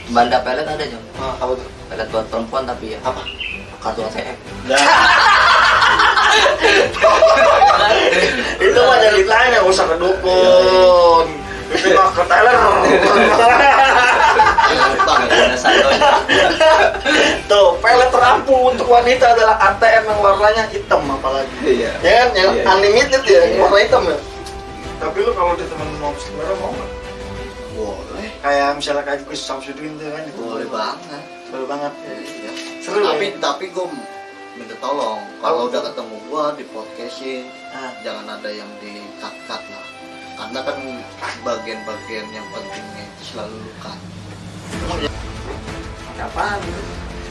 Banda pelet ada Jom. Apa tuh? Pelet buat perempuan tapi ya Apa? kartu ATM. Itu mah jadi tanya, gak usah ke dukun. Itu mah ke teller. Tuh, pelet terampung untuk wanita adalah ATM yang warnanya hitam apalagi. Iya. Ya kan, yang Iya. unlimited ya, yang warna hitam ya. Tapi lu kalau ditemenin mau merah mau nggak? Boleh. Kayak misalnya kayak Gus Samsudin tuh kan, itu Boleh banget. boleh banget. Iya. Seru ya? Tapi gue minta tolong kalau udah ketemu gue di podcastin Ah. jangan ada yang di-cut lah. Karena kan bagian-bagian yang pentingnya itu selalu lu cut. Apaan?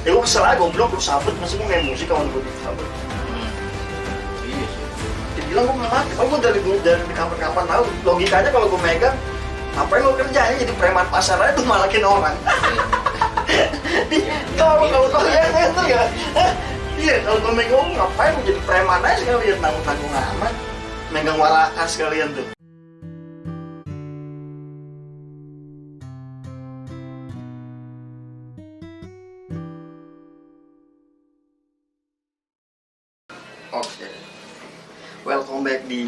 Ya gue kesel aja, goblok lu sabut, masih gue main musik kawan gue sabut. Iya sih. Dia bilang gue mati, oh gue dari kapan-kapan tahu logikanya kalau gue megang ngapain lo kerjanya jadi preman pasar aja tuh malakin orang. Kalau kalian itu ya, iya kalau gue megang ngapain gue jadi preman aja sekalian tanggung amat, megang warakas sekalian tuh. Oke, welcome back di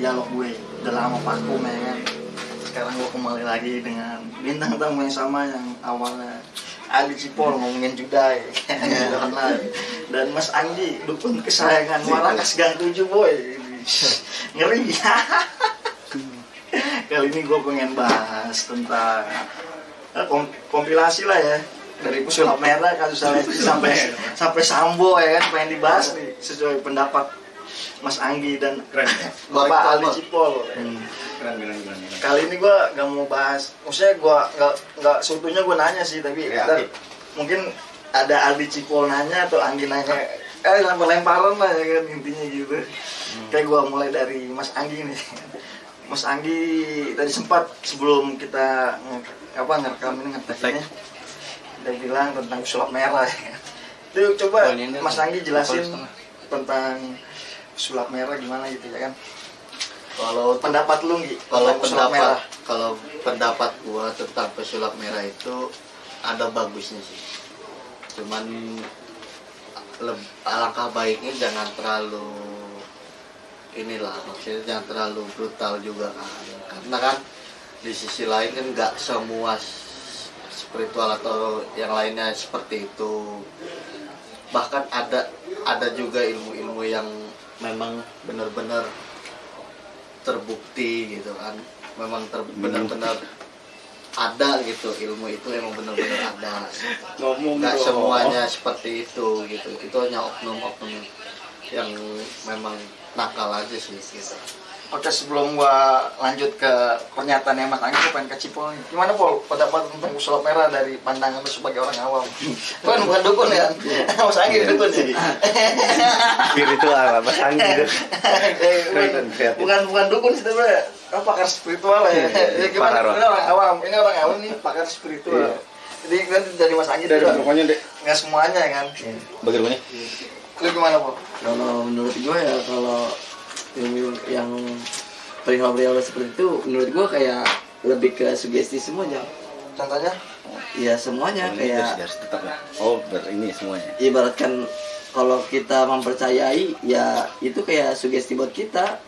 dialog gue. Udah lama vakum ya kan. Sekarang gue kembali lagi dengan bintang tamu yang sama yang awalnya Ali Cipol ngomongin judai, udah kenal. Dan Mas Anggi, dukun kesayangan Warakas Gang 7 boy. Ngeri. Kali ini gue pengen bahas tentang kompilasi lah ya. Dari Pesulap Merah, kasus Lesti sampai Sambo ya kan, pengen dibahas nih sesuai pendapat Mas Anggi dan Bapak Ali Cipol. Keren. Kali ini gue gak mau bahas, maksudnya gue gak seutuhnya gue nanya sih, tapi ntar mungkin ada Ali Cipol nanya atau Anggi nanya, lemparan lah ya kan intinya gitu. Kayak gue mulai dari Mas Anggi nih. Mas Anggi tadi sempat sebelum kita ngerekam ini ngeteknya, udah bilang tentang Pesulap Merah ya. Itu coba Mas Anggi jelasin tentang Pesulap Merah gimana gitu ya kan. Kalau Pendapat lu Gi, kalau tentang Pesulap Merah. pendapat gua tentang Pesulap Merah itu ada bagusnya sih. Cuman alangkah baiknya jangan terlalu maksudnya jangan terlalu brutal juga kan. Karena kan di sisi lain kan nggak semua spiritual atau yang lainnya seperti itu. Bahkan ada juga ilmu-ilmu yang memang benar-benar terbukti gitu kan, memang benar-benar ada gitu, ilmu itu emang benar-benar ada. Nggak semuanya seperti itu gitu, itu hanya oknum-oknum yang memang nakal aja sih gitu. Oke, sebelum gua lanjut ke pernyataannya Mas Anggi, gua pengen ke Cipol nih. Gimana Pol, pendapat tentang Pesulap Merah dari pandangan lu sebagai orang awam? Kan bukan dukun ya? Mas Anggi dukun sih. Spiritual Mas Anggi. Bukan dukun sih, tapi pakar spiritual ya. Ya gimana? Ini orang awam nih pakar spiritual. Jadi kan dari Mas Anggi Dari juga rokoknya dek. nggak semuanya kan. Bagi rokoknya. Lu gimana Pol? Kalau menurut gue ya, kalau ilmu yang perihal seperti itu menurut gue kayak lebih ke sugesti semua Jam. Contohnya? Ya semuanya kayak harus tetap ya. Oh, ini semuanya. ibaratkan kalau kita mempercayai ya itu kayak sugesti buat kita.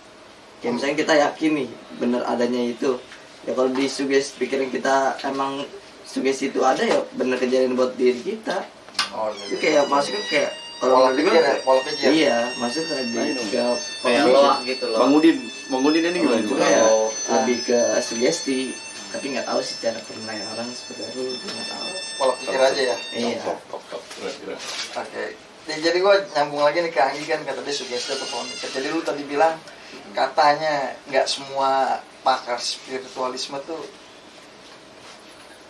Kayak misalnya kita yakin nih bener adanya itu. Ya kalau di sugesti pikiran kita emang sugesti itu ada ya bener kejadian buat diri kita. Oh, Itu kayak maksudnya kayak pola menurut pikir gua, ya, pola pikir. iya maksudnya Kayak loak gitu loh. Bang Udin ini gimana? itu kayak lebih ke sugesti, tapi nggak tahu sih cara penilaian orang seperti itu, nggak tahu. Pola pikir aja ya. Iya. Top. Keren. Oke. Ya, jadi gue nyambung lagi nih ke Anggi kan, kata dia sugesti atau pola pikir. Jadi lu tadi bilang katanya nggak semua pakar spiritualisme tuh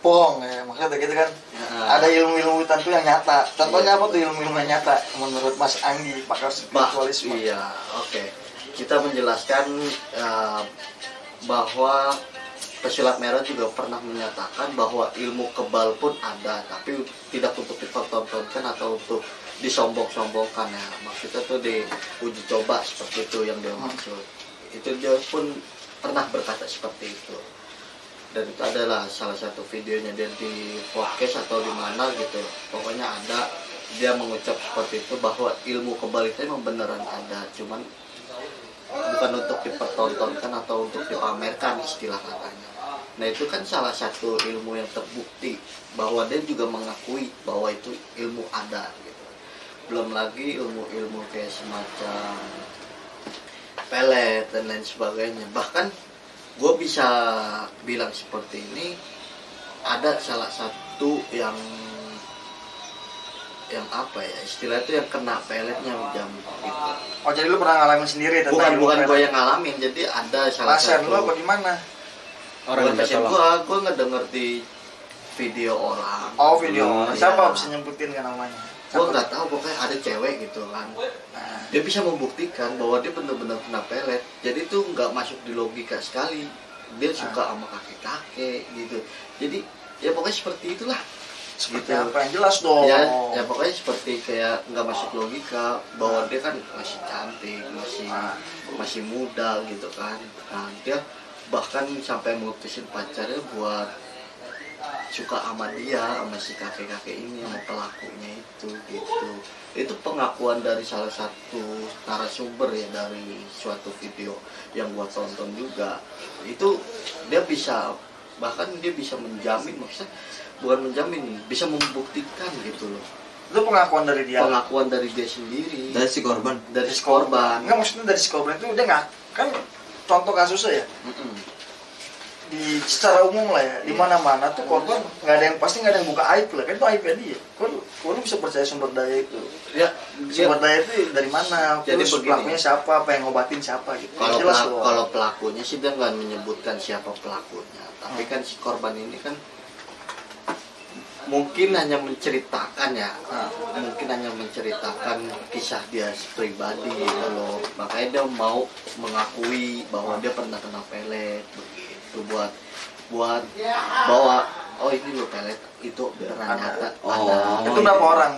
bohong ya, maksudnya gitu kan. Ada ilmu-ilmu tertentu yang nyata. Contohnya apa tuh ilmu-ilmu yang nyata menurut Mas Anggi, pakar spiritualisme? Iya, oke. Kita menjelaskan bahwa Pesulap Merah juga pernah menyatakan bahwa ilmu kebal pun ada, tapi tidak untuk dipertontonkan atau untuk disombong-sombongkan ya. Maksudnya tuh diuji coba seperti itu yang dia maksud. Itu dia pun pernah berkata seperti itu. Dan itu adalah salah satu videonya dia di podcast atau di mana gitu. Pokoknya ada dia mengucap seperti itu bahwa ilmu kebal itu emang beneran ada, cuman bukan untuk dipertontonkan atau untuk dipamerkan istilah katanya. Nah itu kan salah satu ilmu yang terbukti bahwa dia juga mengakui bahwa itu ilmu ada gitu. Belum lagi ilmu-ilmu kayak semacam pelet dan lain sebagainya. Bahkan gue bisa bilang seperti ini, ada salah satu yang apa ya istilah itu yang kena peletnya jam gitu. Oh jadi lu pernah ngalamin sendiri tentang Bukan gue pelet? yang ngalamin, jadi ada salah Pasien satu lu apa gimana? orang pasien gue ngedenger di video orang. Oh video, Iya. siapa bisa nyebutin kan namanya? Gue nggak tahu, pokoknya ada cewek gitu kan. Nah, Dia bisa membuktikan bahwa dia benar-benar kena pelet. Jadi itu nggak masuk di logika sekali. Dia suka sama kakek-kakek gitu. Jadi ya pokoknya seperti itulah. seperti Gitu. apa yang jelas dong? Ya pokoknya seperti kayak nggak masuk logika bahwa dia kan masih cantik, masih muda gitu kan. Nah dia bahkan sampai mutusin pacarnya buat suka sama dia, sama si kakek-kakek ini, sama pelakunya itu gitu. Itu pengakuan dari salah satu narasumber ya dari suatu video yang gua tonton juga. Itu dia bisa, bahkan dia bisa menjamin, maksudnya bukan menjamin, bisa membuktikan gitu loh. Itu pengakuan dari dia. Pengakuan dari dia sendiri, Dari si korban. dari si korban. Enggak, maksudnya dari si korban itu dia nggak kan contoh kasusnya ya Mm-mm. di secara umum lah ya, di mana-mana tuh korban nggak ada yang pasti nggak ada yang buka aib lah, kan itu aibnya dia. Kok lu bisa percaya sumber daya itu? Ya, Sumber daya itu dari mana? Jadi Terus begini. pelakunya siapa? Apa yang ngobatin siapa gitu? Kalau Jelas loh. kalau pelakunya sih dia nggak menyebutkan siapa pelakunya, tapi kan si korban ini kan mungkin hanya menceritakan ya, mungkin hanya menceritakan kisah dia pribadi gitu loh. Makanya dia mau mengakui bahwa dia pernah kena pelet begitu, buat bahwa oh ini lo pelet itu beneran nyata. Oh. Ada. Itu berapa orang?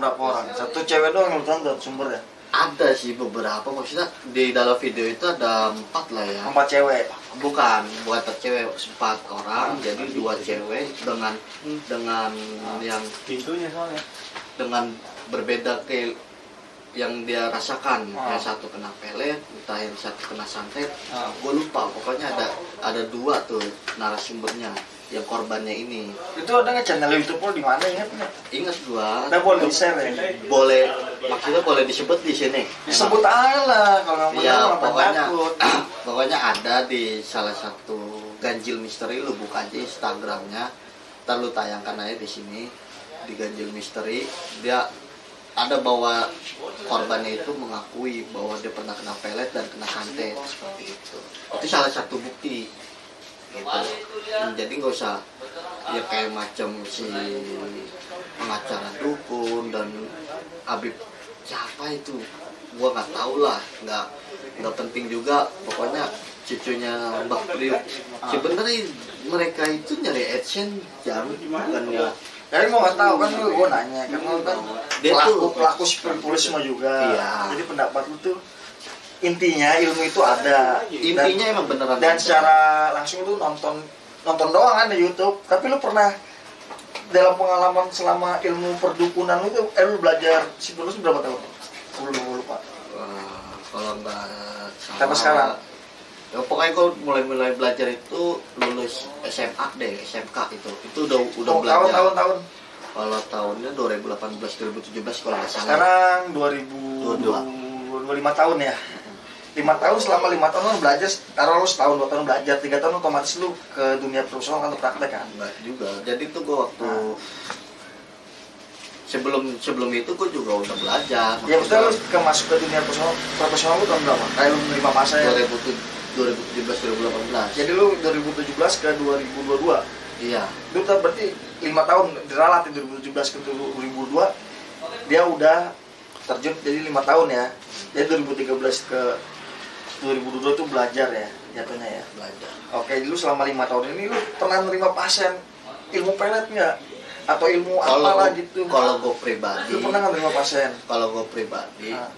Satu cewek doang yang lu tonton sumbernya? Ada sih beberapa, maksudnya di dalam video itu ada 4 lah ya. 4 cewek. Bukan, buat cewek 4 orang, jadi 2 cewek dengan yang Pintunya soalnya. dengan berbeda ke yang dia rasakan. Oh. Yang satu kena pelet, entah yang satu kena santet. Oh. Gue lupa, pokoknya ada 2 tuh narasumbernya yang korbannya ini. Itu ada nggak channel YouTube lu di mana, ingat nggak? Ingat gua, Kita boleh di-share ya? boleh maksudnya boleh disebut di sini. Disebut aja lah, kalau nggak Iya, mau pokoknya takut. pokoknya ada di salah satu ganjil misteri, lu buka aja Instagramnya, ntar lu tayangkan aja di sini di ganjil misteri. Dia ada bahwa korbannya itu mengakui bahwa dia pernah kena pelet dan kena santet seperti itu. Itu salah satu bukti gitu. Jadi nggak usah ya kayak macam si pengacara dukun dan Habib siapa itu gua nggak tahu lah, nggak penting juga. Pokoknya cucunya Mbak Priok sebenarnya mereka itu nyari AdSense jam bukan ya. Tapi mau nggak tahu kan gue nanya, karena lu kan Dia tuh- pelaku spiritualisme juga. Iya. Jadi pendapat lu tuh intinya ilmu itu ada. Intinya emang beneran dan ada. secara langsung lu nonton doang kan di YouTube. Tapi lu pernah dalam pengalaman selama ilmu perdukunan lu tuh, lu belajar spiritualisme berapa tahun? Gue lupa. Kalau nggak Sampai sekarang? ya pokoknya gue mulai belajar itu lulus SMA deh, SMK itu udah Oh, belajar. tahun. Kalau tahunnya 2018 2017 kalau nggak salah. Sekarang 2025 tahun ya. 5 tahun, selama 5 tahun lu belajar, taruh lu setahun 2 tahun belajar, 3 tahun otomatis lu ke dunia profesional kan, lu praktek kan. Enggak juga. Jadi itu gue waktu sebelum itu gue juga udah belajar. Ya betul, lu masuk ke dunia profesional lu tahun berapa? Kayak lu menerima masa ya. 2017 2018. Jadi lu 2017 ke 2022. Iya. Itu berarti 5 tahun diralat di 2017 ke 2022. Dia udah terjun jadi 5 tahun ya. Jadi 2013 ke 2022 itu belajar ya jatuhnya ya. Belajar. Oke, lu selama 5 tahun ini lu pernah menerima pasien ilmu pelet nggak? Atau ilmu apalah gitu? Kalau gue pribadi, Lu pernah nggak menerima pasien? kalau gue pribadi, Ah.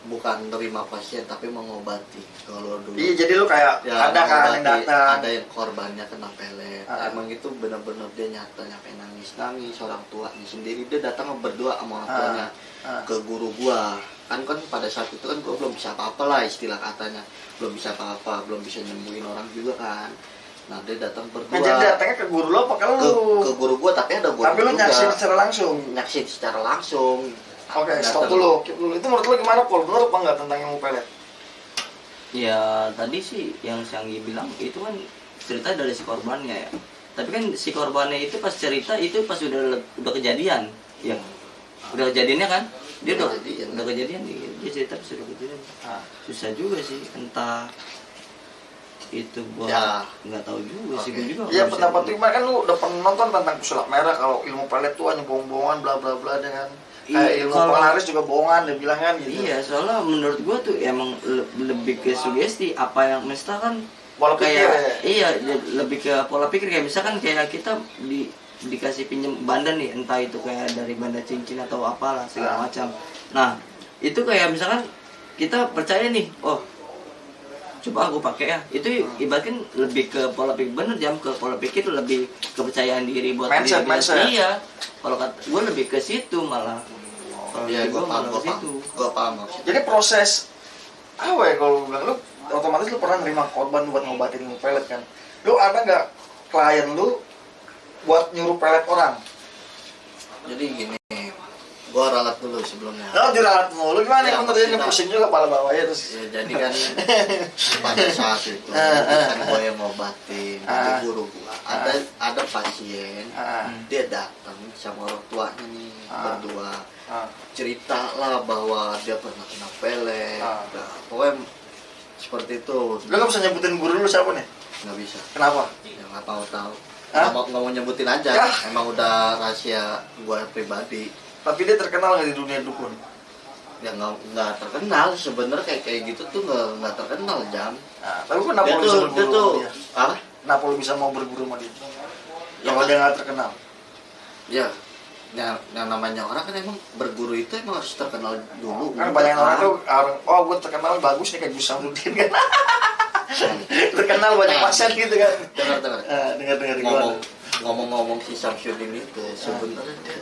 bukan nerima pasien tapi mengobati. Kalau dulu Iya, jadi lu kayak ya, ada kan yang mengobati, datang. ada yang korbannya kena pelet. Emang itu benar-benar dia nyata nyampe nangis orang tuanya sendiri, dia datang berdua sama orang tuanya ke guru gua. Kan pada saat itu kan gua belum bisa apa-apa lah, istilah katanya belum bisa apa-apa, belum bisa nyembuhin orang juga kan. Nah dia datang berdua. Nah, jadi datangnya ke guru lo apa ke lu? Ke guru gua, tapi ada guru Tapi lu juga. nyaksin secara langsung. Nyaksin secara langsung. Oke, stop Datang. dulu. Keep dulu. Itu menurut lu gimana, Pol? Bener apa enggak tentang ilmu pelet? Ya tadi sih yang Sanggi bilang itu kan cerita dari si korbannya ya. Tapi kan si korbannya itu pas cerita itu pas udah kejadian, ya. Udah kejadiannya kan? Dia udah kejadian dia cerita pas udah kejadian. Susah juga sih, entah itu gua Ya. nggak tahu juga sih gua juga. Iya, nggak bisa pendapat lu bilang. gimana? Kan lu udah pernah nonton tentang pesulap merah kalau ilmu pelet tuh hanya bohong-bohongan bla bla bla dengan kayak ilmu Kalau- penglaris juga bohongan dia bilang kan gitu. Iya, soalnya menurut gua tuh emang lebih ke sugesti apa yang misalkan Pola pikir kayak ya. iya lebih ke pola pikir kayak misalkan kayak kita dikasih pinjem banda nih, entah itu kayak dari banda cincin atau apalah segala macam. Nah, itu kayak misalkan kita percaya nih, oh coba aku pakai ya. Itu ibaratkan lebih ke pola pikir, bener Jam, ke pola pikir lebih kepercayaan diri buat Mindset, diri kita. mindset. Iya. Kalau kata gue lebih ke situ malah. Kalau Iya, gue malah ke situ. Gua paham maksudnya. Jadi proses apa ya kalau lu bilang lu otomatis lu pernah nerima korban buat ngobatin ilmu pelet kan? Lu ada nggak klien lu buat nyuruh pelet orang? Jadi gini, gua ralat dulu sebelumnya. Nah, diralat mulu gimana? Ya, Kan terjadi maksudnya- pusing juga kepala bawahnya terus. Ya, jadi kan pada saat itu bukan gua yang ngobatin, jadi guru gua. Ada pasien, dia datang sama orang tuanya nih berdua. Cerita lah bahwa dia pernah kena pelet. Nah, pokoknya seperti itu. Lu nggak bisa nyebutin guru lu siapa nih? Nggak bisa. Kenapa? Ya, nggak mau tahu. Hah? Nggak mau nyebutin aja. Ya. Emang udah rahasia gua pribadi. Tapi dia terkenal nggak di dunia dukun? Ya nggak terkenal sebenarnya, kayak gitu tuh nggak terkenal Jam. Nah, tapi kenapa Dia lu bisa tuh berguru sama dia? ah Kenapa lu bisa mau berguru sama dia? Ya, Kalau dia nggak terkenal. ya yang namanya orang kan emang berguru itu emang harus terkenal dulu. Kan banyak orang tuh, oh gue terkenal bagus nih kayak Gus Samsudin kan. Terkenal banyak pasien gitu kan. dengar Dengar ngomong-ngomong si Samsudin itu sebenarnya dia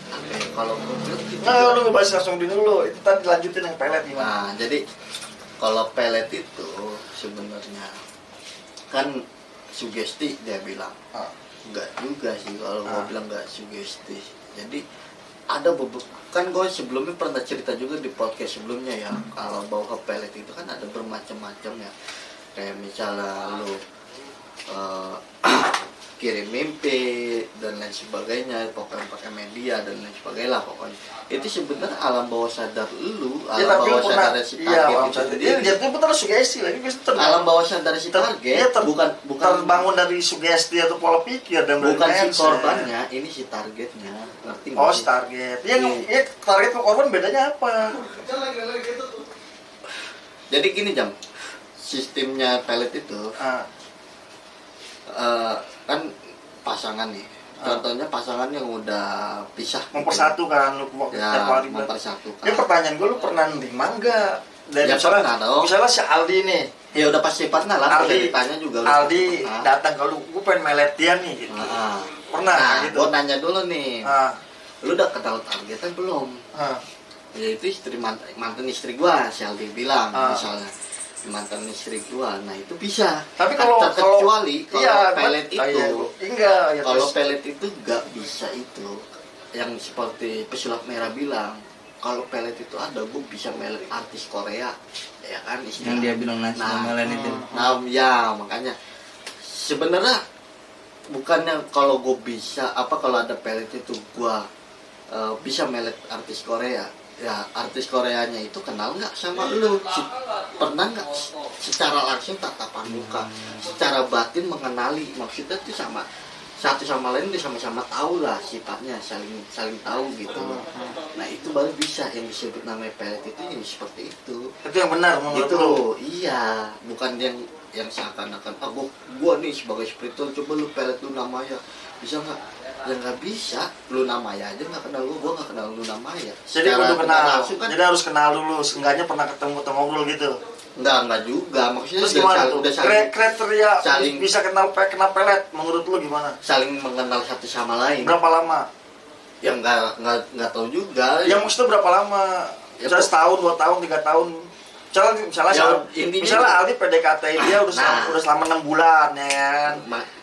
apa ya, kalau menurut kita Nah, lu ngebahas langsung dulu. Itu tadi lanjutin yang pelet gimana? nah jadi kalau pelet itu sebenarnya kan sugesti dia bilang. Enggak juga sih kalau gue bilang enggak sugesti. Jadi ada kan gue sebelumnya pernah cerita juga di podcast sebelumnya ya, kalau bawa ke pelet itu kan ada bermacam-macam ya. Kayak misalnya lu kirim mimpi dan lain sebagainya, pokoknya pakai media dan lain sebagainya lah pokoknya. Itu sebenarnya alam bawah sadar lu, Ya, alam tapi bawah lu pernah, sadar si iya, target paham itu saja. sendiri. Iya, jatuhnya betul sugesti lagi biasanya Alam bawah sadar si target bukan terbangun dari sugesti atau pola pikir dan bukan si mindset. korbannya, ini si targetnya, ngerti nggak Oh, sih? si target. Ya, Iya. ya, target ke korban bedanya apa? Jadi gini Jam, sistemnya pelet itu kan pasangan nih. Contohnya pasangan yang udah pisah, Mempersatukan lu waktu ya, tiap hari bilang. mempersatukan. Ini pertanyaan gue, lu pernah nerima enggak? Dari Ya, pernah dong. misalnya si Aldi nih, Ya udah pasti pernah lah. Aldi Ditanya juga. lu Aldi pernah. datang ke lu, gue pengen melet dia nih gitu. Ah, Pernah nah, gitu. gue nanya dulu nih, Ah, lu udah kenal targetnya belum? ah. Ya itu istri mantan istri gua, si Aldi bilang misalnya mantan istri gua, nah itu bisa. Tapi kalau terkecuali kalau iya, pelet ah, itu, iya, enggak ya, kalau terus. pelet itu nggak bisa itu, yang seperti pesulap merah bilang, kalau pelet itu ada, gua bisa melet artis Korea, ya kan istilah. Yang dia bilang nasi melen itu. Nah, ya makanya sebenarnya bukannya kalau gue bisa apa kalau ada pelet itu gue bisa melet artis Korea. Ya artis Koreanya itu kenal nggak sama lu? Pernah nggak secara langsung tatapan muka, secara batin mengenali, maksudnya itu sama satu sama lain dia sama-sama tahu lah sifatnya, saling tahu gitu. Nah itu baru bisa yang disebut namanya pelet itu yang seperti itu. Itu yang benar menurut Gitu, lu. iya, bukan yang seakan-akan gua nih sebagai spiritual, coba lu pelet lu namanya bisa nggak? Ya nggak bisa, Luna Maya aja nggak kenal gue nggak kenal Luna Maya. Jadi Secara kudu kenal. langsung kan Jadi harus kenal dulu, seenggaknya pernah ketemu atau ngobrol gitu. nggak juga, maksudnya Terus gimana tuh? udah saling, Kriteria saling- bisa kenal pelet, menurut lu gimana? saling mengenal satu sama lain. Berapa lama? Ya nggak tahu juga. Yang maksudnya berapa lama? Ya, Misalnya setahun, 2 tahun, 3 tahun. Misalnya Ya, intinya- misalnya Aldi PDKT dia udah selama 6 bulan ya kan.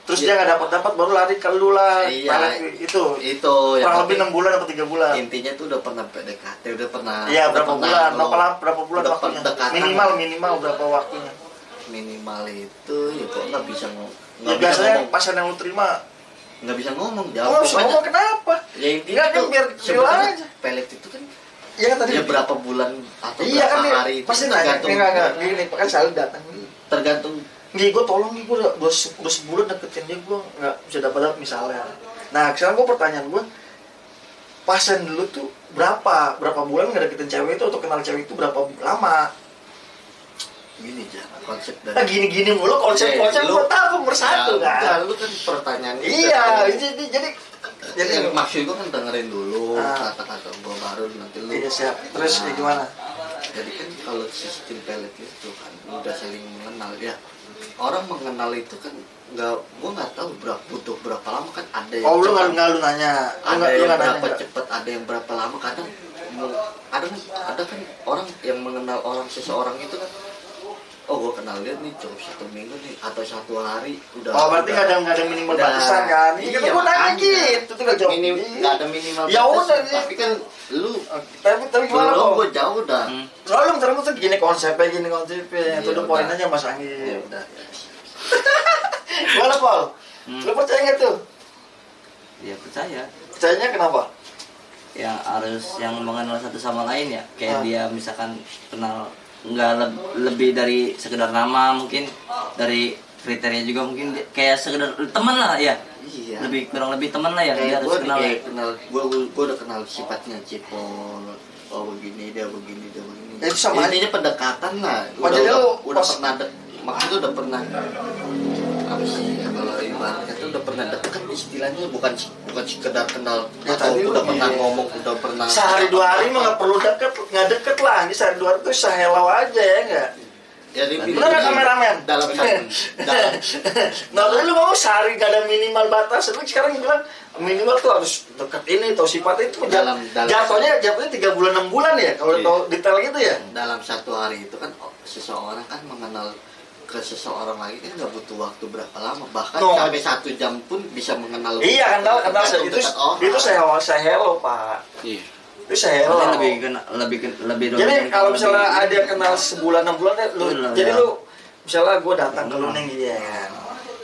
Terus dia nggak dapat baru lari ke lu lah. Iya. Pelet itu. Itu yang Kurang lebih penting. 6 bulan atau 3 bulan. Intinya tuh udah pernah PDKT, udah pernah. Iya, udah berapa pernah bulan? kalau- Berapa bulan udah waktunya? pendekatan. Minimal berapa waktunya? Minimal itu ya kok nggak bisa Ya nggak bisa biasanya ngomong, pasan yang lu terima. nggak bisa ngomong Oh, jawab semua kenapa? ya intinya Enggak, kan tuh biar real sebenarnya aja. pelet itu kan Iya kan tadi. ya berapa bulan atau Iya kan berapa dia hari itu pasti nanya. tergantung Enggak. Gini, kan selalu datang. tergantung Nih gue tolong nih, gue udah sebulan deketin dia, gue nggak bisa dapat misalnya. Nah sekarang gue pertanyaan gue, pasan dulu tuh berapa bulan nggak deketin cewek itu atau kenal cewek itu berapa lama? gini jangan konsep Nah dari gini mulu konsep lu- gue tahu bersatu ya, udah, kan. lu kan pertanyaan Iya, jadi jadi maksud gua kan dengerin dulu Ah. kata-kata gua baru nanti lu iya siap. Terus Nah, gimana? jadi kan kalau sistem pelet itu kan udah saling mengenal ya orang mengenal itu kan gua nggak tahu butuh berapa lama kan ada yang Oh lu cepat, nggak lu nanya? ada Lu yang nggak berapa nanya? cepet ada yang berapa lama kadang ada kan orang yang mengenal orang seseorang itu kan oh gua kenal dia nih cukup 1 minggu nih atau 1 hari udah Oh berarti udah- nggak ada minimal udah- batasan kan? Iya kan gue nanya makanya. gitu, tuh nggak jawab. nggak ada minimal Ya batas. udah, iya. Tapi kan lu Tapi gimana belum kok? gue jauh dah. Soalnya muter-muter gini konsepnya. Iya, Itu udah poin udah. aja Mas Ya Anggi. udah. Gimana Paul? Lu percaya nggak tuh? Ya percaya. Percayanya kenapa? Yang harus yang mengenal satu sama lain ya. Kayak Ah. dia misalkan kenal nggak lebih dari sekedar nama, mungkin dari kriteria juga mungkin kayak sekedar teman lah ya. Iya. Kurang lebih teman lah ya. Dia Kayak harus gue kenal. kayak kenal gue udah kenal sifatnya Cipol. Oh begini dia begini. Ya, itu sama aja. Intinya pendekatan lah. Oh, jadi lu udah pas- pernah maksudnya udah pernah apa sih ya, kalau ibaratnya tuh udah pernah deket istilahnya bukan sekedar kenal Ya, atau tadi lu udah pernah iya. ngomong udah pernah Sehari 2 hari mah nggak perlu nggak deket lah. Ini sehari 2 hari tuh sehelau aja ya nggak? jadi Bener nggak kameramen? dalam dalam Nah tadi lu ngomong sehari gak ada minimal batas. Lu sekarang bilang minimal tuh harus deket ini atau sifatnya itu Dalam- jatuhnya 3 bulan 6 bulan ya kalau Iya. tahu detail gitu ya. dalam 1 hari itu kan seseorang kan mengenal ke seseorang lagi kan nggak butuh waktu berapa lama bahkan No. sampai 1 jam pun bisa mengenal Iya kan tahu tergantung itu dekat orang. itu saya hello Pak. Iya. Itu saya hello. Berarti lebih Jadi dominan kalau lebih- misalnya ada yang kenal sebulan 6 bulan ya, lu Bener, jadi ya. lu misalnya gue datang ke lu nih gitu ya kan.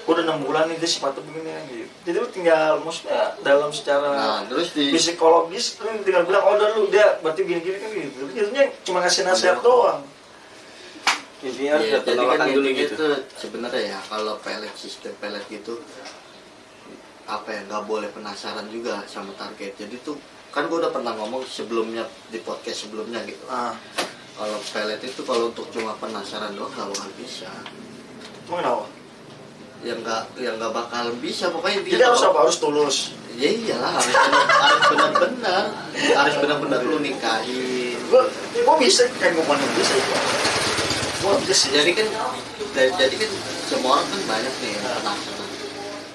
Gue udah 6 bulan nih dia sifatnya begini kan gitu. Jadi lu tinggal maksudnya dalam secara nah terus di psikologis lu tinggal bilang oh udah lu dia berarti gini-gini kan gitu. Tapi jadinya cuma ngasih nasihat doang. Intinya harus ya, ada jadi kan penolakan dulu intinya gitu. itu sebenarnya ya kalau pelet sistem pelet gitu apa ya nggak boleh penasaran juga sama target jadi tuh kan gue udah pernah ngomong sebelumnya di podcast sebelumnya gitu Nah, kalau pelet itu kalau untuk cuma penasaran doang nggak bakal bisa emang kenapa? yang nggak bakal bisa pokoknya Jadi harus apa? Harus tulus. ya iyalah harus benar-benar lu nikahin Gue bisa kayak gue mana bisa. Gue bisa. jadi kan semua orang kan banyak nih yang penasaran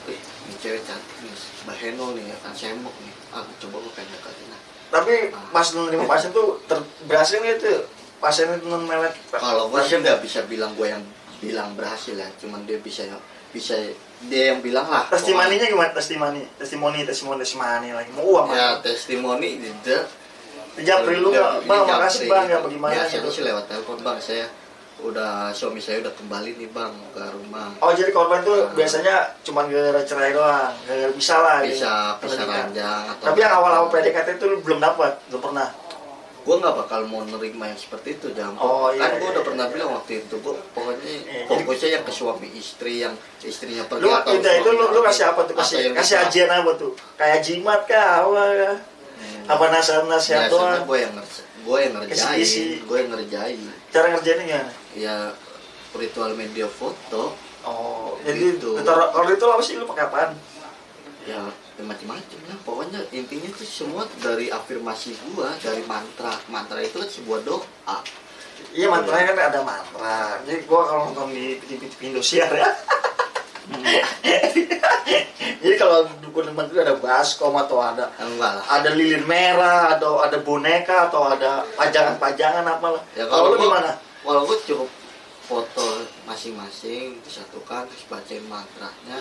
ini cewek cantik nih Mbak Heno nih ya kan sembok nih aku coba gue pengen deketin nah Tapi pas lu nerima pasien tuh berhasil nggak itu? Pasien itu non melet. kalau gue sih nggak bisa bilang gue yang bilang berhasil ya cuman dia bisa dia yang bilang lah Testimoninya gimana? Testimoni lagi. Mau uang ya mah. testimoni tidak Japri lu nggak, bang makasih bang ya bagaimana biasanya gitu. sih lewat telepon bang suami saya udah kembali nih bang ke rumah Oh jadi korban tuh biasanya cuma gara-gara cerai doang, gara-gara bisa lah. bisa gitu. ranjang atau Tapi yang awal-awal PDKT itu lu belum dapat, belum pernah. gue nggak bakal mau nerima yang seperti itu jam Oh, iya, kan gue iya. udah pernah bilang waktu itu gue pokoknya Iya, fokusnya yang ke suami istri yang istrinya pergi Lu atau itu lu suami kasih apa tuh? atau yang Kasih nikah. ajian apa tuh? Kayak jimat kah? Apa kah? Apa nasihat-nasihat biasanya doang? gue yang ngerjain Kisi-kisi. gue yang ngerjain Cara ngerjainnya gimana? ya ritual media foto Oh, jadi Gitu. kalau itu apa sih lu pakai apaan? ya ya macam-macam lah. Pokoknya intinya tuh semua dari afirmasi gua, dari mantra itu kan sebuah doa. Iya, mantranya kan ada mantra. Jadi gua kalau nonton di Indosiar ya. Jadi kalau dukun mantra ada baskom atau ada Enggak lah. ada lilin merah atau ada boneka atau ada pajangan-pajangan apalah. Ya Kalau lu gimana? Kalau gua cukup foto masing-masing disatukan terus bacain mantranya.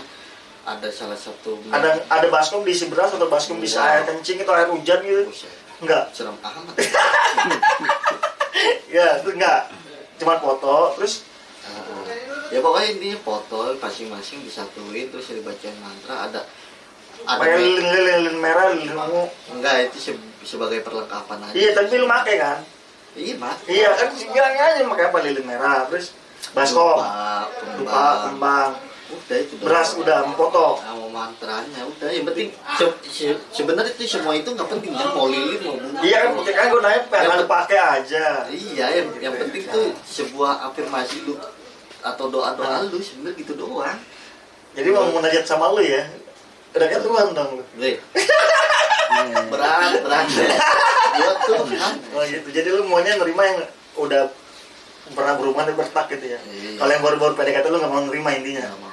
Ada salah satu Ada baskom diisi beras atau baskom diisi air kencing atau air hujan gitu? Buset, Enggak. serem amat. Ya, itu enggak. Cuma foto terus Ya pokoknya intinya foto masing-masing disatuin terus dibacain mantra. Ada pakai lilin merah, lilin ungu. enggak itu sebagai perlengkapan aja. Iya, tapi lu pakai kan? Iya, Mat. Iya, kan bilangnya aja pakai apa lilin merah, terus baskom, lupa, kembang, udah itu beras udah foto. sama mantranya udah yang penting sebenarnya itu semua itu nggak penting kan mau lilin mau bunga. Iya kan, kan gue nanya pengen lu pakai aja. Iya yang penting tuh sebuah afirmasi lu atau doa lu sebenarnya gitu doang. Jadi mau munajat sama lu ya, udah kan Tuhan dong lu. Gue berat buat Tuhan. Oh gitu, jadi lu maunya nerima yang udah pernah berhubungan dan bertak gitu ya. Iya. Kalau yang baru-baru PDKT lu nggak mau nerima intinya. Nggak mau.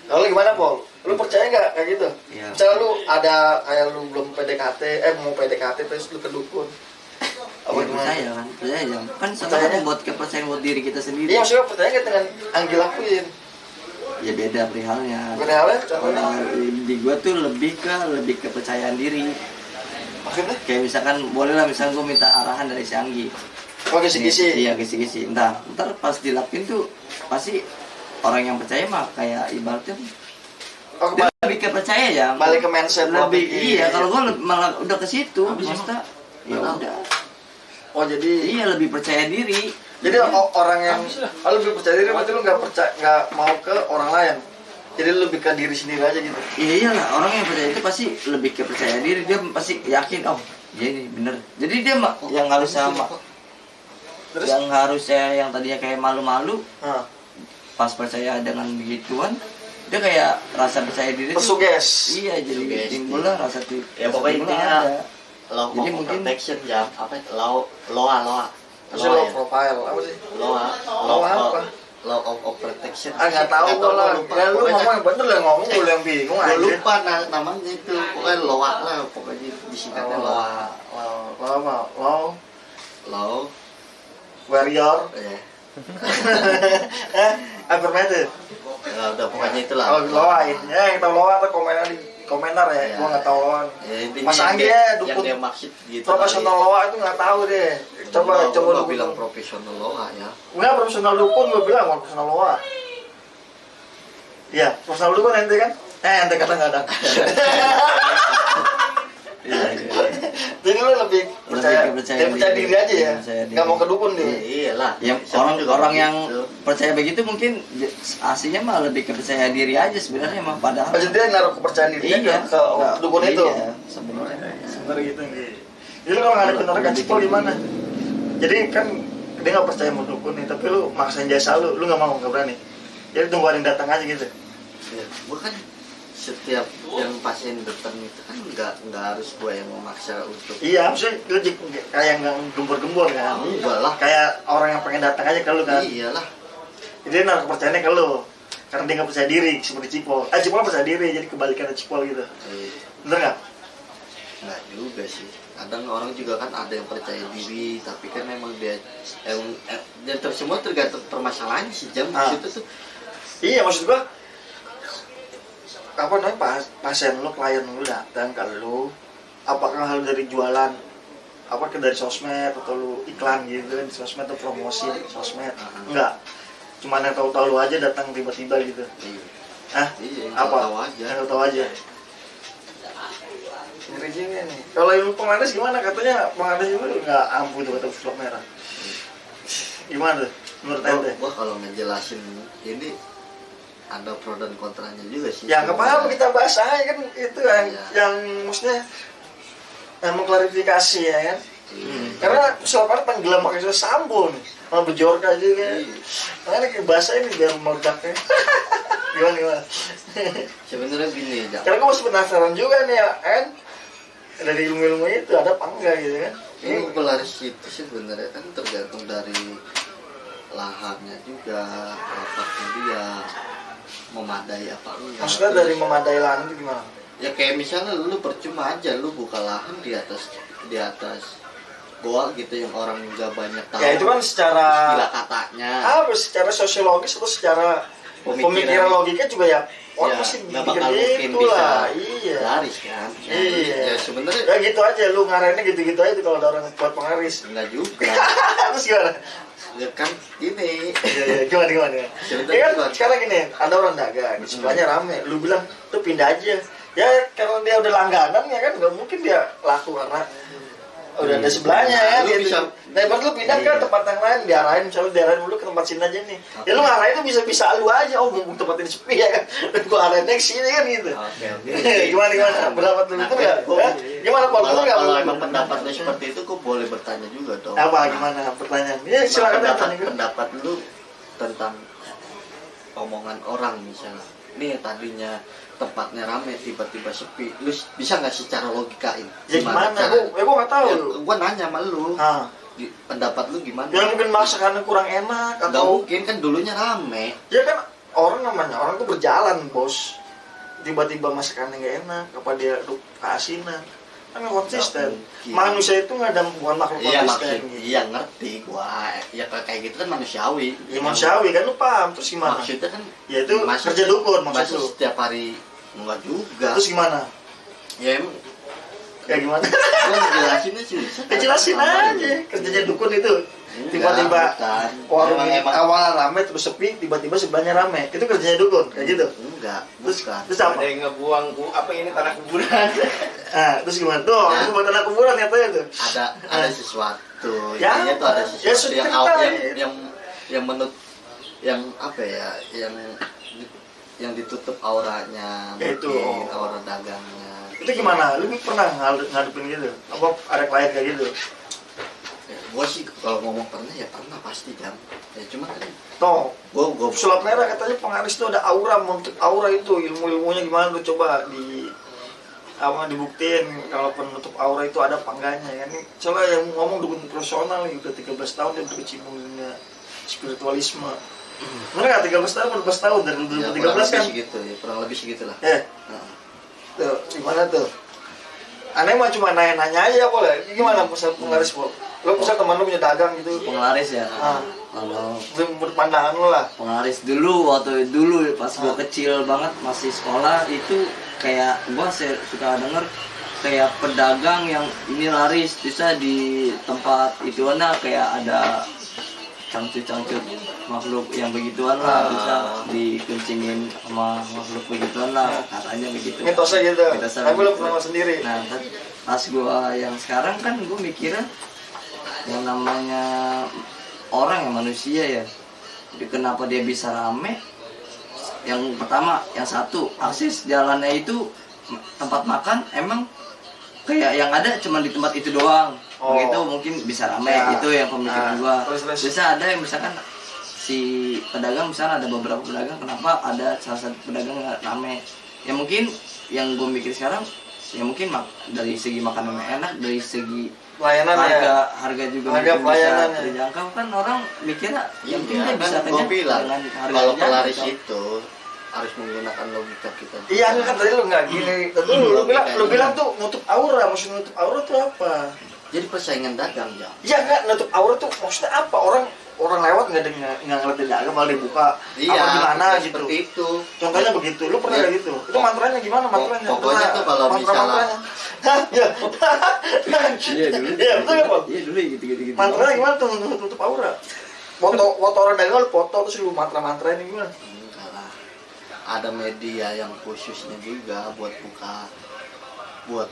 Kalau lu gimana, Pol? Lu percaya nggak kayak gitu? Iya. Misalnya lu ada kayak lu belum PDKT, mau PDKT terus lu ke dukun. Apa Ya, gimana? percaya kan, percaya aja. Kan Percaya. sebenarnya buat kepercayaan buat diri kita sendiri. Iya, maksudnya percaya nggak dengan yang dilakuin? Ya beda perihalnya. Benernya contohnya? Kalau di gua tuh lebih ke kepercayaan diri. Maksudnya? Kayak misalkan boleh lah, misalkan gua minta arahan dari si Anggi. Oh, kisi-kisi. Iya, kisi-kisi. Ntar pas dilakuin tuh pasti orang yang percaya mah kayak ibaratnya Oh, dia lebih kepercaya ya. balik ke mindset lo Lebih pikir. iya, kalau gua malah udah ke situ, Habis maksudnya ya udah. Oh, jadi Iya, lebih percaya diri. jadi orang yang kalau lebih percaya diri berarti lu nggak mau ke orang lain. Jadi lu lebih ke diri sendiri aja gitu. Iya iyalah, orang yang percaya itu pasti lebih kepercaya diri, dia pasti yakin oh iya ini bener. Jadi dia yang harus sama Terus? yang harusnya yang tadinya kayak malu-malu Nah, pas percaya dengan begituan dia kayak rasa percaya diri tuh, tersuges. iya jadi Sugesti. timbul lah rasa Ya, rasa pokoknya timbul intinya ada. Law Jadi of mungkin- protection jam apa loa Terus lo profile apa sih? loa apa? law of protection. Ah, nggak tahu Nggak gua lah. lupa. Ya lu Pokoknya- ngomong yang bener lah, ngomong lu yang bingung Gua aja. lupa namanya itu pokoknya loa lah pokoknya disingkatnya loa Lo law warrior. ya Affirmative. udah pokoknya itulah. Oh, loa ya. Yang tahu loa tuh komentar ya. Iya. Gua nggak tahu loa. Ya, intinya Mas Anggi yang ya, dia- dukun yang dia maksud gitu. Profesional loa itu nggak tahu deh. Coba Gua dukun. bilang profesional loa ya. Enggak, profesional dukun gue bilang, bukan profesional loa. Iya, profesional dukun ente kan? Ente kata nggak ada. Jadi lu lebih percaya diri aja ya? Percaya diri. Nggak mau ke dukun Ya, dia? iyalah. Ya, Siapa juga orang yang begitu. percaya begitu mungkin aslinya mah lebih kepercaya diri aja sebenarnya mah padahal Maksud dia naruh kepercayaan dirinya iya ke dukun itu? iya, sebenarnya Sebenarnya gitu nih. Jadi kalau ngadepin orang kan cipol gimana? Jadi kan dia nggak percaya sama dukun nih, tapi lu maksain jasa lu nggak mau, nggak berani. Jadi tunggu ada yang datang aja gitu. Ya, gua kan setiap yang pasien datang itu kan nggak harus gua yang memaksa untuk Iya, maksudnya lu kayak nggak gembor-gembor kan? enggak lah. Kayak orang yang pengen datang aja ke lu kan? Iyalah. Jadi dia naruh kepercayaannya ke lu. Karena dia nggak percaya diri seperti Cipol. Cipol percaya diri, jadi kebalikan dari Cipol gitu. Bener nggak? Nggak juga sih. Kadang orang juga kan ada yang percaya diri, tapi kan memang dia dan semua tergantung permasalahannya sih jam di situ tuh. Iya, maksud gua apa namanya pasien lu, klien lu datang ke lu, apakah hal dari jualan, apa ke dari sosmed atau lu iklan gitu kan di sosmed atau promosi di sosmed? Enggak. Cuman yang tahu-tahu lu aja datang tiba-tiba gitu. Iya. Hah? Iya, yang Apa? tahu aja. Yang tahu aja. Ngeri juga nih. Kalau ilmu pengandes gimana? Katanya pengandes itu nggak ampuh tuh kata Sulap Merah. Gimana tuh? Menurut ente? Gua kalau ngejelasin ini ada pro dan kontranya juga sih. Ya nggak apa-apa, kita bahas aja kan itu yang maksudnya yang mengklarifikasi ya kan. Karena Sulap Merah tenggelam pakai sampo nih. Mau bejorka juga. Iya. Makanya kayak bahasa ini biar meledaknya. Gimana? Sebenarnya gini, Jam. Karena gue masih penasaran juga nih ya, kan? Dari ilmu-ilmu itu ada apa enggak gitu kan? Ini pelaris itu sebenarnya kan tergantung dari lahannya juga, lapaknya dia memadai apa enggak. Maksudnya dari memadai lahan itu gimana? Ya kayak misalnya lu percuma aja lu buka lahan di atas goa gitu yang orang nggak banyak tahu. Ya itu kan secara istilah katanya. secara sosiologis atau secara pemikiran logika juga ya orang pasti nggak mikir bakal mungkin gitu bisa lah. Iya. laris kan. Iya. Ya sebenarnya Ya gitu aja lu ngarahinnya gitu-gitu aja tuh kalau ada orang buat pengaris. enggak juga. Terus gimana? Ya kan gini. Iya, gimana? Sebenarnya Ya kan gimana? sekarang gini, ada orang dagang, di sebelahnya rame. Lu bilang, tuh pindah aja. Ya karena dia udah langganan ya kan, nggak mungkin dia laku karena udah ada sebelahnya ya. Lu Gitu. bisa- Nah, baru lu pindah ke tempat yang lain, diarahin, misalnya diarahin dulu ke tempat sini aja nih. Ya lu ngarahin tuh bisa lu aja, oh mumpung tempat ini sepi ya kan. Dan gua arahin ke sini kan gitu. Oke. Gimana? Pendapat lu itu nggak? Hah? Gimana kalau lu nggak? Kalau emang pendapatnya seperti itu, kok boleh bertanya juga dong. Apa gimana pertanyaan? Ya silakan tanya. pendapat lu tentang omongan orang misalnya. Ini tadinya tempatnya rame tiba-tiba sepi. Lu bisa nggak secara logikain? Ya gimana? Gua nggak tahu. Ya, gua nanya sama lu. Ah. Pendapat lu gimana? Ya mungkin masakannya kurang enak Nggak atau mungkin kan dulunya rame. ya kan orang tuh berjalan bos, tiba-tiba masakannya nggak enak apa dia keasinan kan nggak konsisten. mungkin. Manusia itu nggak ada bukan makhluk Iya konsisten maksud, gitu. iya ngerti gua. Ya kayak gitu kan manusiawi. Ya manusiawi kan lu paham. Terus gimana? Maksudnya kan Ya itu masa- kerja dukun maksud masa lu. setiap hari enggak juga. Terus gimana? Ya emang Ya gimana? gua ngejelasinnya susah. Ya jelasin aja kerjanya dukun itu. Tiba-tiba Bukan. warung ini emang awal rame terus sepi, tiba-tiba sebelahnya rame. Itu kerjanya dukun kayak gitu. enggak, Terus bukan. terus apa? Ada yang ngebuang apa ini tanah kuburan. Nah, terus gimana? Tuh, Ya. itu buat anak kuburan katanya tuh. Ada sesuatu. Ya, Intinya tuh ada ya sesuatu sudah yang ceritain. yang menurut yang apa ya, yang ditutup auranya, Ya itu. mungkin aura dagangnya. Itu gimana? Lu pernah ngadepin gitu? Apa ada klien kayak gitu? Ya, gua sih kalau ngomong pernah ya pernah pasti Jam. Ya cuma kan Toh, gua sulap merah katanya pengaris itu ada aura, menutup aura itu ilmu-ilmunya gimana lu coba dibuktiin kalau penutup aura itu ada apa enggaknya kan? Soalnya yang ngomong dukun profesional nih udah 13 tahun dia berkecimpung di dunia spiritualisme. Bener nggak 13 tahun, 14 tahun dari ya, 2013 kurang kan? lebih segitu ya, kurang lebih segitulah. Nah, Tuh, gimana tuh? Aneh mah cuma nanya-nanya aja boleh. Gimana pusat pengaris Pol? Lo pusat teman lu punya dagang gitu? Penglaris ya. Ah. Kalau Menurut pandangan lu lah. penglaris waktu dulu pas gua kecil banget masih sekolah itu kayak gua suka denger kayak pedagang yang ini laris bisa di tempat ituannya kayak ada cangcut-cangcut makhluk yang begituan lah bisa dikencingin sama makhluk begituan lah katanya begitu. Mitosnya gitu. Mitosnya Tapi lu begitu. pernah sendiri. Nah, pas gua yang sekarang kan gua mikirnya yang namanya orang yang manusia ya. Jadi kenapa dia bisa rame? Yang pertama, yang satu, akses jalannya itu tempat makan emang kayak yang ada cuma di tempat itu doang. Oh. Begitu mungkin bisa rame, Ya. itu yang pemikiran gua. Terus. Bisa ada yang misalkan si pedagang misalnya ada beberapa pedagang kenapa ada salah satu pedagang yang rame. Ya mungkin yang gue mikir sekarang ya mungkin dari segi makanan yang enak, dari segi Pelayanan ya. harga juga Harga mungkin pelayanan bisa ya. terjangkau kan orang mikirnya yang penting dia iya, bisa kan gua kenyang bilang dengan harga kalau yang pelaris terjangkau. itu harus menggunakan logika kita. Iya, kan tadi lu nggak gini. Tadi lu bilang tuh nutup aura. Maksud nutup aura tuh apa? Jadi persaingan dagang Jam. Iya nggak nutup aura tuh maksudnya apa? Orang lewat nggak ngeliat di dalam malah dibuka. Iya, apa gimana ya gitu. seperti itu. Contohnya begitu. Lu pernah Ya. kayak gitu? Itu mantranya gimana mantranya? Pokoknya tuh kalau mantranya. Hah? Ya. Iya dulu. Iya, betul ya, Pak? Iya dulu gitu. Mantranya gimana tuh nutup aura? Foto orang dagang lu foto terus lu mantra-mantrain gimana? Enggak lah. Ada media yang khususnya juga buat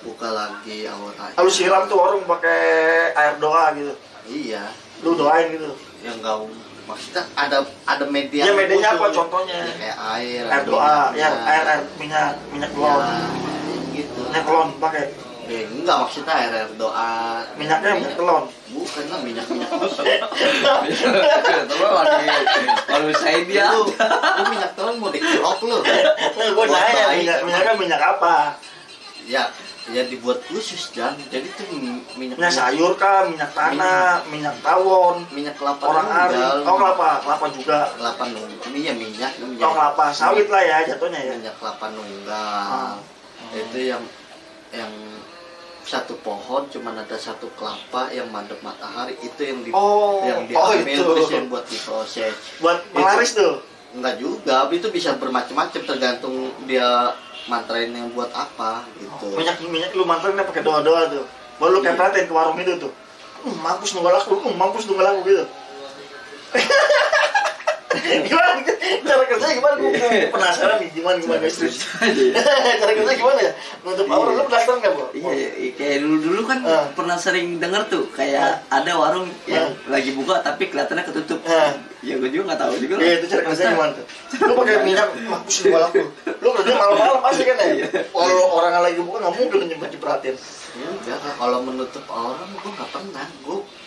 buka lagi aura. Lu siram tuh warung pakai air doa gitu. Iya. Lu doain gitu. Yang enggak maksudnya ada media. Ya medianya apa khusus. contohnya? Ya, kayak air Air doa, minyak, ya air minyak ya, kelon. gitu. Minyak kelon pakai. Enggak, maksudnya air doa. Minyaknya minyak telon. Bukan lah, minyak-minyak busuk. Terus kalau saya dia Lu minyak telon mau dikerok lu. Gue nanya minyaknya minyak apa? Ya dibuat khusus Jan. Jadi tuh minyak Minyak sayur kah, minyak tanah, minyak tawon, minyak kelapa orang ari. nunggal. Oh kelapa juga. Kelapa nunggal. Iya minyak. Oh kelapa sawit lah ya jatuhnya ya. Minyak kelapa nunggal. Itu yang satu pohon cuman ada satu kelapa yang madep matahari, itu yang yang diambil itu. terus yang buat diproses. Buat pelaris tuh. Enggak juga, itu bisa bermacam-macam tergantung dia mantrain yang buat apa gitu. Minyak lu mantrainnya pakai doa-doa tuh. Baru lu kayak perhatiin ke warung itu tuh. Mampus nunggal aku gitu. Gimana cara kerjanya gimana? Gue penasaran nih gimana guys. Cara kerjanya gimana ya? Nutup aura lu penasaran nggak Bu? Iya, kayak dulu kan pernah sering denger tuh kayak ada warung yang lagi buka tapi kelihatannya ketutup. Ya gue juga nggak tahu juga. Iya itu cara kerjanya gimana tuh? Lu pakai minyak mampus nunggal aku. Lu kerja malam-malam pasti kan ya? Kalau orang yang lagi buka nggak mungkin nyimpen diperhatiin. Ya enggak, kalau menutup orang gue nggak pernah.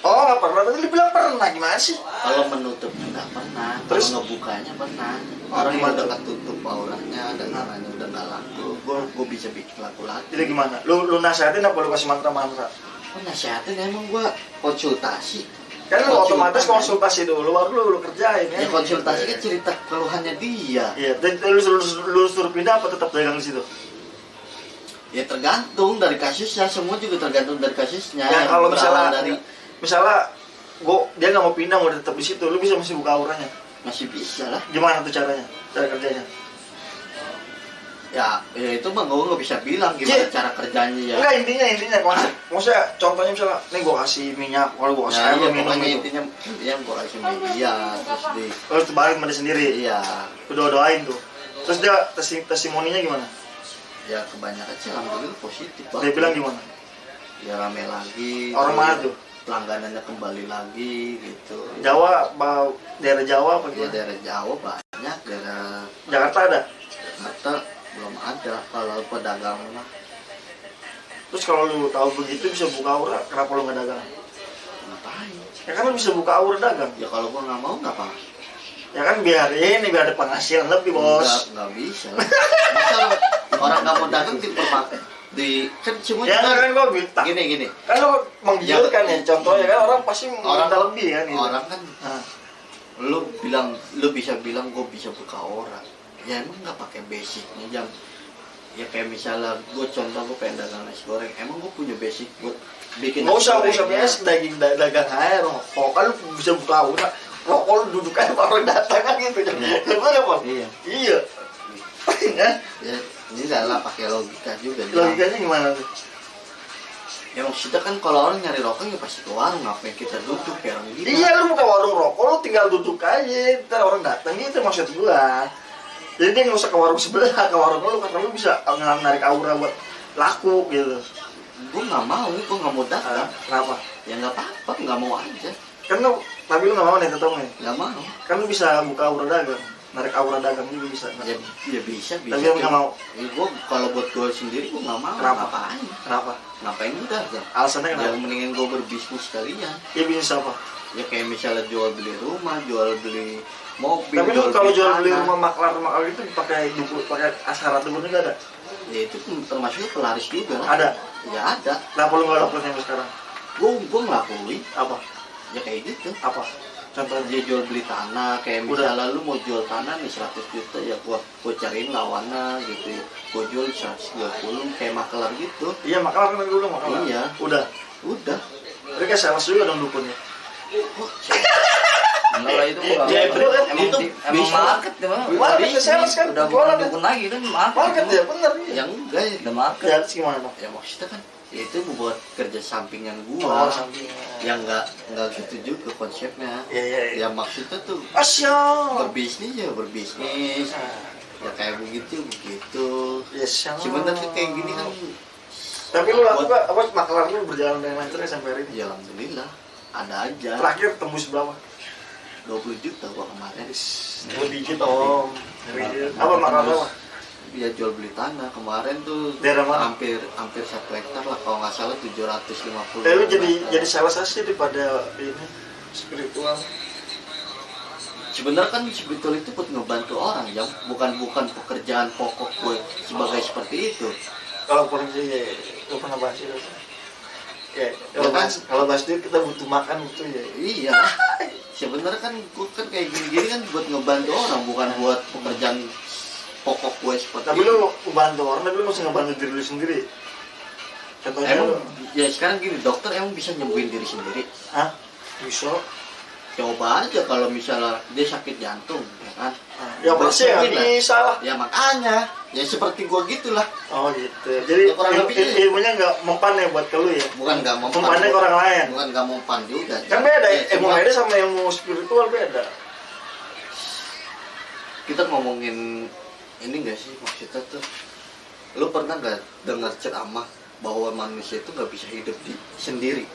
Oh nggak pernah, tadi lu bilang pernah, gimana sih? Kalau menutupnya nggak pernah, Terus? kalau ngebukanya pernah. Orang yang udah ketutup auranya dan namanya udah nggak laku, gue bisa bikin laku lagi. Jadi gimana? Lu nasihatin apa lu kasih mantra-mantra? Oh, nasihatin emang gue konsultasi. Kan lu otomatis konsultasi dulu, baru lu kerjain Ya konsultasi kan cerita keluhannya dia. Iya, dan lu suruh pindah apa tetap dagang di situ? Ya tergantung dari kasusnya, semua juga tergantung dari kasusnya. Ya kalau misalnya Berawal misalnya dia nggak mau pindah, mau tetap di situ, lu bisa masih buka auranya. masih bisa lah. Gimana tuh caranya? Cara kerjanya? Ya itu mah gue nggak bisa bilang gimana cara kerjanya ya. Enggak, intinya konsep. Maksudnya contohnya misalnya, nih gua kasih minyak, kalau gua kasih Ya, air iya, lu minum pokoknya itu. intinya gue kasih media terus Terus terbalik sama dia sendiri. iya. Lu doain tuh. Terus dia testimoninya gimana? Ya kebanyakan sih alhamdulillah positif. Dia bilang gimana? Ya rame lagi. Orang mana tuh? Pelangganannya kembali lagi gitu. Jawa, daerah Jawa apa Ya gimana? daerah Jawa banyak, daerah Jakarta ada. Jakarta belum ada kalau pedagang mah. Terus kalau lu tahu begitu bisa buka aura, kenapa lu nggak dagang? Ngapain? Ya kan lu bisa buka aura dagang. Ya kalau gua nggak mau nggak apa. Ya kan biar ada penghasilan lebih bos. Nggak bisa. Masa orang nggak mau dagang di kan semua Ya juga- kan gua bilang. gini. Kan lu menggiurkan ya contohnya kan orang pasti Orang- minta lebih kan gitu. Orang kan Nah, lu bisa bilang gue bisa buka orang, ya emang nggak pakai basicnya jam. Ya kayak misalnya gue pengen dagang nasi goreng, emang gue punya basic buat bikin nggak usah gorengnya. biasa dagang air rokok kan lu bisa buka aura. Rokok lu duduk aja orang datang kan gitu. Gimana Pak? Iya. Iya. Ya, Ya ini adalah pakai logika juga. logikanya gimana tuh? Ya maksudnya kan kalau orang nyari rokok ya pasti ke warung, ngapain kita duduk kayak orang gitu. Iya lu buka warung rokok lu tinggal duduk aja, ntar orang datang gitu maksud gua. Jadi dia nggak usah ke warung sebelah, ke warung lu karena lu bisa narik aura buat laku gitu. Gue nggak mau dagang. Kenapa? Ya nggak apa-apa, nggak mau aja, Kan lu, tapi lu nggak mau nih tetap nih. nggak mau. Kan lu bisa buka aura dagang, narik aura dagang juga bisa. Ya bisa. Tapi lu nggak mau. Ya, gue kalau buat gue sendiri gue nggak mau. Kenapa? Ngapain? Ngapain udah dagang? Alasannya Ya kenapa? mendingan gue berbisnis sekalian. Ya bisnis apa? Ya kayak misalnya jual beli rumah, jual beli mobil. Tapi lu kalau jual beli tanah. rumah maklar itu pakai asyarat dukun juga ada? Ya itu termasuk pelaris juga. Ada. Ya ada. Kenapa lu nggak lakukan yang sekarang? Gue ngelakuin. Apa? Ya kayak gitu. Apa? Contohnya? Dia jual beli tanah, kayak Udah. misalnya lu mau jual tanah nih 100 juta, ya gua cariin lawannya gitu ya. Gua jual 120 kayak makelar gitu. Iya maklar kan dulu maklar. Iya. Udah. Udah. Tapi kayak sales juga dong dukunnya. Enggak lah itu enggak. Ya, itu kan, emang itu emang bisa. market ya, Bang. Market ya, sales kan, Udah jualan bukan kan. dukun lagi kan market. Market ya bener. Yang enggak ya. Udah market. Ya terus gimana dong? Ya maksudnya kan ya itu buat kerja sampingan Oh gua. sampingnya. Yang enggak gitu juga konsepnya. Iya. Ya maksudnya tuh Asyik. berbisnis. Ya kayak begitu. Ya siapa? Sebenarnya kayak gini kan. Tapi lu laku gak? Apa maklar lu berjalan dengan lancar sampai hari ini? Ya alhamdulillah ada aja. Terakhir tembus berapa? 20 juta gua kemarin. Dua digit om. Apa maklar apa? ya jual beli tanah kemarin tuh Daerah mana? hampir 1 hektar lah kalau nggak salah 750. Lu jadi salah satu daripada ini spiritual. Sebenarnya kan spiritual itu buat ngebantu orang ya, bukan pekerjaan pokok gue sebagai seperti itu. Kalau pernah sih ya, lu pernah bahas itu. Ya, Ya kan? kalau bahas duit kita butuh makan gitu ya. Iya. Sebenarnya kan gue kan kayak gini-gini kan buat ngebantu orang, bukan buat pekerjaan pokok gue seperti Tapi itu. lu bantu orang, tapi lu masih ngebantu diri lu sendiri. Contohnya Emang lu, ya sekarang gini, dokter emang bisa nyembuhin diri sendiri. hah? Bisa? Coba aja kalau misalnya dia sakit jantung, ya kan? Ya pasti ya Mungkin lah. bisa lah. Ya makanya, ya seperti gua gitulah. Oh gitu. Jadi Ya, kurang lebih ilmunya nggak mempan ya buat ke lu ya? Bukan nggak mau Mempannya ke orang lain. bukan nggak mau pan juga. Kan beda, Ya, ilmu cuma beda sama ilmu spiritual beda. kita ngomongin ini nggak sih maksudnya tuh, lu pernah nggak dengar ceramah bahwa manusia itu nggak bisa hidup sendiri?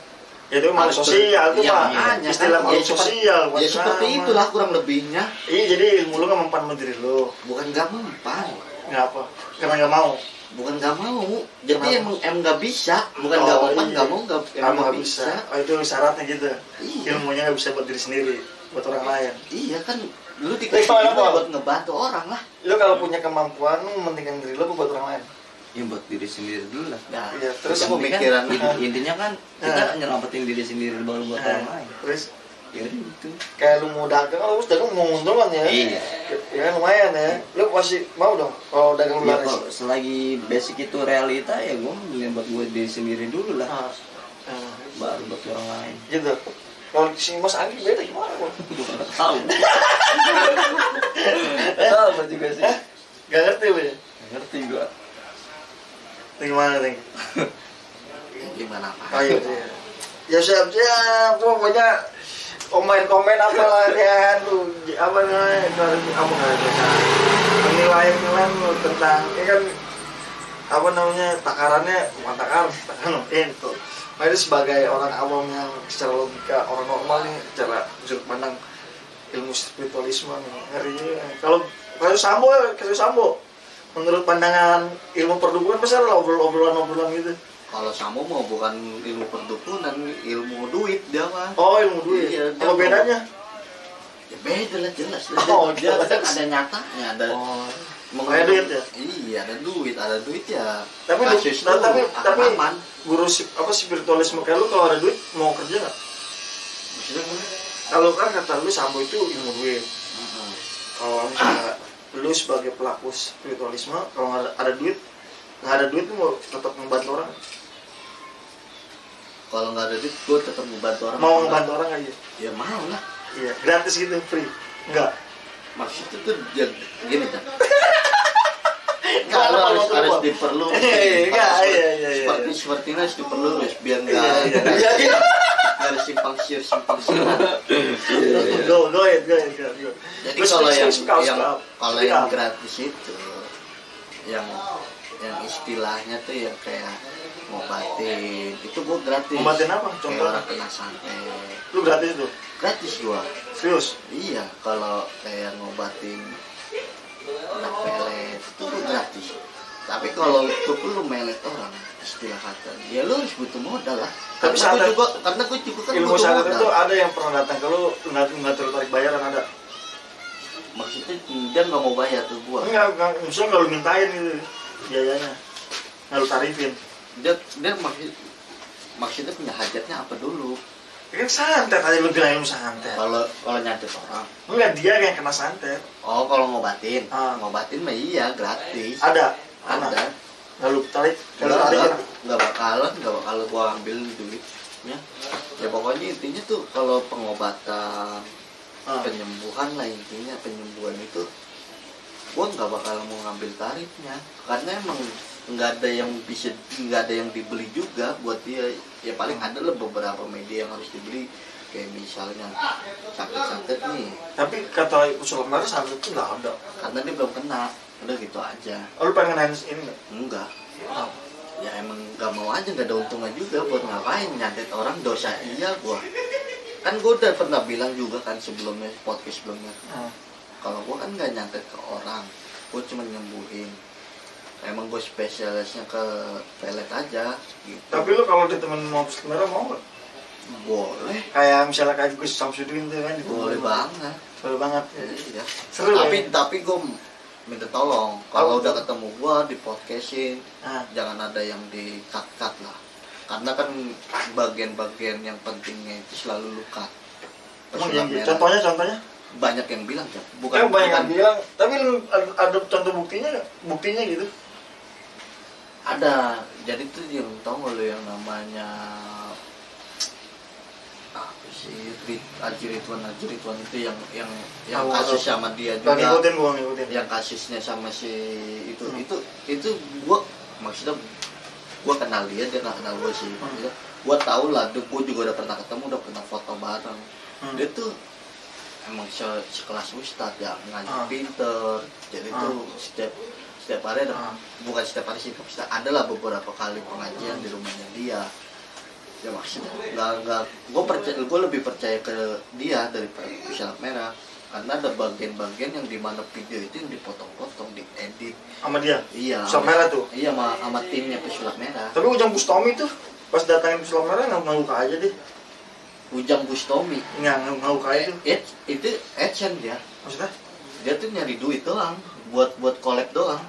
Ya itu malah sosial itu Ya, mah. makanya, Istilah kan, makhluk ya, seperti- sosial. Ya seperti sama. itulah kurang lebihnya. Iya jadi ilmu lu nggak mempan sama diri lu. Bukan nggak mempan, Nggak apa? Karena nggak mau. bukan nggak mau. Jadi Kenapa? emang nggak bisa, bukan Oh, nggak mempan, iya. nggak mau, emang Kamu nggak nggak bisa. bisa. Oh itu syaratnya gitu. Iya. Ilmunya nggak bisa buat diri sendiri, buat orang lain. Iya kan, lu Tapi dikasih kalau ilmu apa? buat ngebantu orang lah. Lu kalau punya kemampuan, lu mementingkan diri lu apa buat orang lain. Ya buat diri sendiri dulu lah. Nah, Iya, terus itu Yang penting kan, pemikiran. intinya kan kita nyelamatin diri sendiri baru buat orang lain. Terus Ya udah gitu. kayak lu mau dagang, kalau lu dagang mau untung kan ya? Iya. Ya kan lumayan ya. Lu pasti mau dong kalau dagang lu Ya laris. kalau selagi basic itu realita ya gue mendingan buat diri sendiri dulu lah. Ah, ah, Baru buat orang lain. gitu. Kalau si Mas Anggi beda gimana kok? Tahu. Tahu apa juga sih. Gak ngerti lu ya? Nggak ngerti gua. Gimana nih? Gimana pak? Oh iya, iya. Ya siap-siap, pokoknya komen-komen apa lah ya, lu apa namanya, kamu nggak bisa penilaian lu tentang, ini kan apa namanya, takarannya, bukan takaran itu. Nah itu sebagai orang awam yang secara logika, orang normal nih, secara sudut pandang ilmu spiritualisme nih, ngeri. Kalau kasus Sambo, menurut pandangan ilmu perdukunan pasti ada obrolan gitu. Kalau Samo mau bukan ilmu perdukunan, ilmu duit dia mah. Oh ilmu duit. Iya, Apa bedanya? Ya beda lah jelas. Oh, dia jelas. kan ada nyatanya, ada Oh. mengenai Ada duit ya? Iya ada duit ya. Tapi kasus tuh tapi aman. guru apa spiritualisme kayak lu kalau ada duit mau kerja nggak? Maksudnya gimana? Kalau kan kata lu Sambo itu ilmu duit. Heeh. Kalau misalnya lu sebagai pelaku spiritualisme kalau nggak ada duit lu mau tetap membantu orang? Kalau nggak ada duit, gue tetap membantu orang. Mau membantu orang aja? Ya mau lah. Iya, gratis gitu, free? Enggak. Maksudnya tuh ya, gini kan. Kalau Kalau harus keluar. diperlu. Iya. Seperti harus diperlu biar Iya, nggak iya. nggak ada simpang siur. Go ahead. Jadi Terus, kalau terus, kalau speak yang up. gratis itu yang istilahnya tuh yang kayak ngobatin itu gua gratis. Ngobatin apa? Kayak Contohnya? orang kena santet. Lu gratis tuh? Gratis gua. Serius? Iya, kalau kayak ngobatin anak pelet itu gua gratis. Tapi kalau untuk lu melet orang, istilah kata, ya lu harus butuh modal lah. Tapi Karena santet- gua juga kan Ilmu butuh santet modal. itu ada yang pernah datang ke lu nggak tertarik bayaran ada? Maksudnya dia nggak mau bayar tuh gua. Enggak, misalnya nggak lu mintain gitu biayanya, nggak lu tarifin. Dia maksudnya punya hajatnya apa dulu? Ya kan santet aja lu bilang ilmu santet. Kalau nyantet orang. Enggak, dia yang kena santet. Oh, kalau ngobatin. Ah. Ngobatin mah iya gratis. Ada. Ada. Nggak lu tarik, nggak lu tarikin. Nggak bakalan gua ambil duitnya. Ya pokoknya intinya tuh kalau pengobatan, Ah. penyembuhan lah intinya, penyembuhan itu gua nggak bakal mau ngambil tarifnya karena emang nggak ada yang dibeli juga buat dia. Ya paling ada lah beberapa media yang harus dibeli, kayak misalnya sakit nih Tapi kata usul kemarin santet itu nggak ada. karena dia belum kena, udah gitu aja. Oh, lu pengen nanya ini nggak? Enggak, Oh. ya emang nggak mau aja, nggak ada untungnya juga. Buat ngapain nyantet orang, dosa iya gua. Kan gua udah pernah bilang juga kan sebelumnya, podcast sebelumnya, Hmm. kalau gua kan nggak nyantet ke orang, gua cuma nyembuhin. emang gue spesialisnya ke pelet aja gitu. Tapi lu kalau ditemenin mau kamera mau nggak? Boleh, Kayak misalnya kayak Gus Samsudin tuh kan boleh banget. Boleh banget. Iya. Seru Tapi gue minta tolong kalau udah ketemu gue di podcastin Nah, jangan ada yang di cut lah, karena kan bagian-bagian yang pentingnya itu selalu lu cut. emang Pesulap yang merah. contohnya? Banyak yang bilang ya, Kan banyak yang bukan bilang, tapi lu ada contoh buktinya nggak? Buktinya gitu? ada. Jadi tuh yang tau nggak lo yang namanya apa sih, Haji Ridwan itu yang Tahu, kasus tahu. sama dia Gak juga, ngikutin gua ngikutin. yang kasusnya sama si itu gua maksudnya gua kenal dia nggak kenal gua sih, maksudnya gua tahu lah, gua juga udah pernah ketemu, udah pernah foto bareng. Dia tuh emang sekelas ustadz ya, ngaji pinter, jadi tuh setiap hari ada, bukan setiap hari sih, adalah beberapa kali pengajian di rumahnya dia. Ya maksudnya nggak gue lebih percaya ke dia daripada pesulap merah, karena ada bagian-bagian yang dimana video itu yang dipotong-potong, diedit. Sama dia? Iya. Pesulap merah tuh? Iya, sama timnya pesulap merah. Tapi Ujang Bustomi tuh pas datangin pesulap merah nggak luka aja deh. Ujang Bustomi Nggak luka aja. itu action dia. Maksudnya? Dia tuh nyari duit doang, buat collab doang.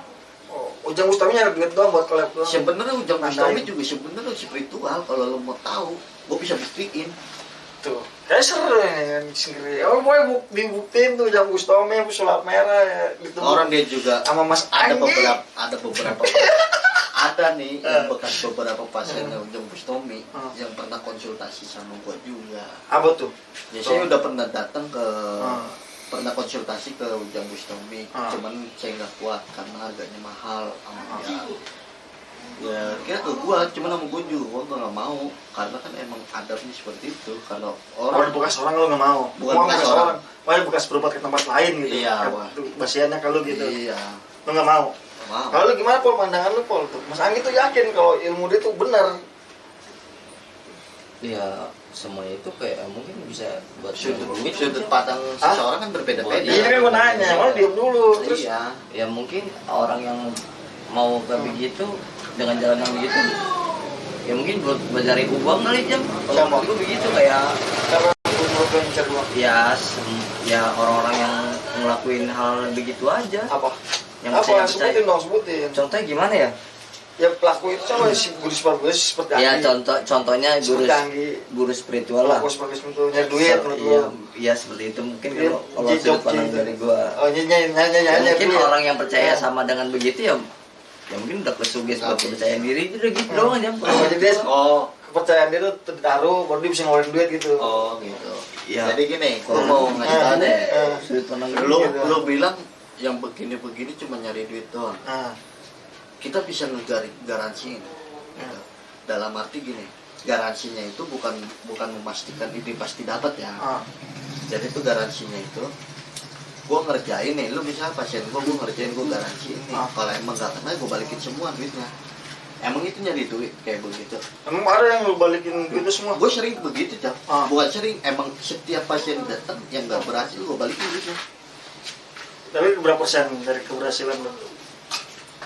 Oh, Ujang Bustomi nyari duit doang buat collab doang. Sebenarnya Ujang Nandain. Bustomi juga sebenarnya spiritual, kalau lo mau tahu, gue bisa buktiin. Tuh, kayak seru ya kan sendiri. Oh, boy dibuktiin tuh Ujang Bustomi pesulap merah ya, gitu. Orang dia juga sama Mas ada Anggi. beberapa ada nih yang bekas beberapa pasiennya Ujang Bustomi yang pernah konsultasi sama gue juga. Apa tuh? Ya saya udah pernah datang ke Hmm. pernah konsultasi ke Ujang Bustomi, cuman saya nggak kuat karena harganya mahal sama dia. Ya kira ke gua, cuman sama gua juga gua nggak mau, karena kan emang adabnya seperti itu. Kalau Orang orang bekas orang lo nggak mau. Bukan Mau bekas bekas orang. orang. Wah, bekas berobat ke tempat lain gitu. Iya, Kan, wah. tuh, basiannya kalau gitu. iya, Lo nggak mau. nggak mau. Kalau lu gimana Pol, pandangan lu Pol tuh? Mas Anggi tuh yakin kalau ilmu dia tuh benar. Ya semuanya itu kayak mungkin bisa buat Sudut pandang Hah? seseorang kan berbeda-beda. Iya kan gua nanya, malah diem dulu. Terus Iya. ya mungkin orang yang mau kayak begitu dengan jalan yang begitu ya mungkin buat mencari uang kali jam. Kalau Siapa? menurut gua begitu kayak karena menurut gue mencari uang. ya orang-orang yang ngelakuin hal begitu aja. Apa? Yang Apa? percaya. Sebutin dong, sebutin. Contohnya gimana ya? Ya pelaku itu sama si guru seperti Ya Anggi. contohnya Seperti Anggi. guru spiritual lah. Pelaku seperti itu nyari duit menurut lu. Iya seperti itu mungkin Iya, kalau jejak sudut pandang gitu. dari gua. Oh, nyanyi Ya, mungkin duit. orang yang percaya Ya. sama dengan begitu ya mungkin udah kesugis buat kepercayaan diri itu udah gitu doang aja. Oh, jadi dia kepercayaan dia tuh tertaruh baru dia bisa ngeluarin duit gitu. Oh gitu. Iya. Jadi gini, gua mau ngasih tau deh. Sudut pandang Lo bilang yang begini-begini cuma nyari duit doang. Nah, Kita bisa ngegaransiin gitu. Dalam arti gini, garansinya itu bukan memastikan ini pasti dapat ya. Jadi itu garansinya itu gue ngerjain nih, lu bisa pasien gue ngerjain, gue garansiin nih. Kalau emang gak kena gue balikin semua duitnya. Emang itu nyari duit kayak begitu. emang ada yang lu balikin duitnya semua? Gue sering begitu Cap. Ah. Bukan sering, emang setiap pasien datang yang gak berhasil gue balikin duitnya. Tapi berapa persen dari keberhasilan lu?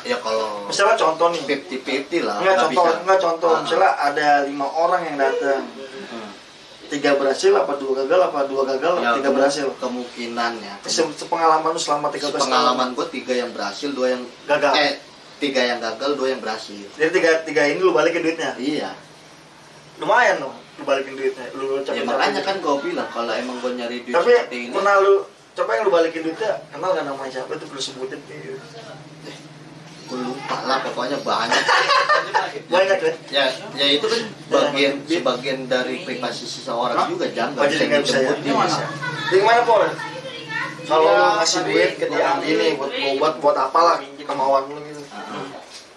Ya kalau Misalnya contoh nih. 50-50 lah. Enggak contoh. Ah. Misalnya ada 5 orang yang datang. 3 berhasil apa 2 gagal apa 2 gagal Ya, 3 berhasil. Kemungkinannya. Sepengalaman lu selama 13 tahun. Pengalaman gue 3 yang berhasil, 2 yang Gagal. 3 yang gagal, 2 yang berhasil. Jadi tiga ini lu balikin duitnya. Iya. Lumayan dong lu balikin duitnya. Lu Ya makanya kan gue bilang kalau emang gue nyari duit Tapi seperti ini. pernah lu coba yang lu balikin duitnya kenal gak namanya siapa itu perlu sebutin gitu. Gue lupa lah, pokoknya banyak. Banyak ya. Ya itu kan sebagian dari privasi seseorang juga, jangan Oh, jadi nggak bisa ya. Jadi gimana Pol? Kalau lu ngasih duit ke dia ini buat apalah kemauan lu gitu.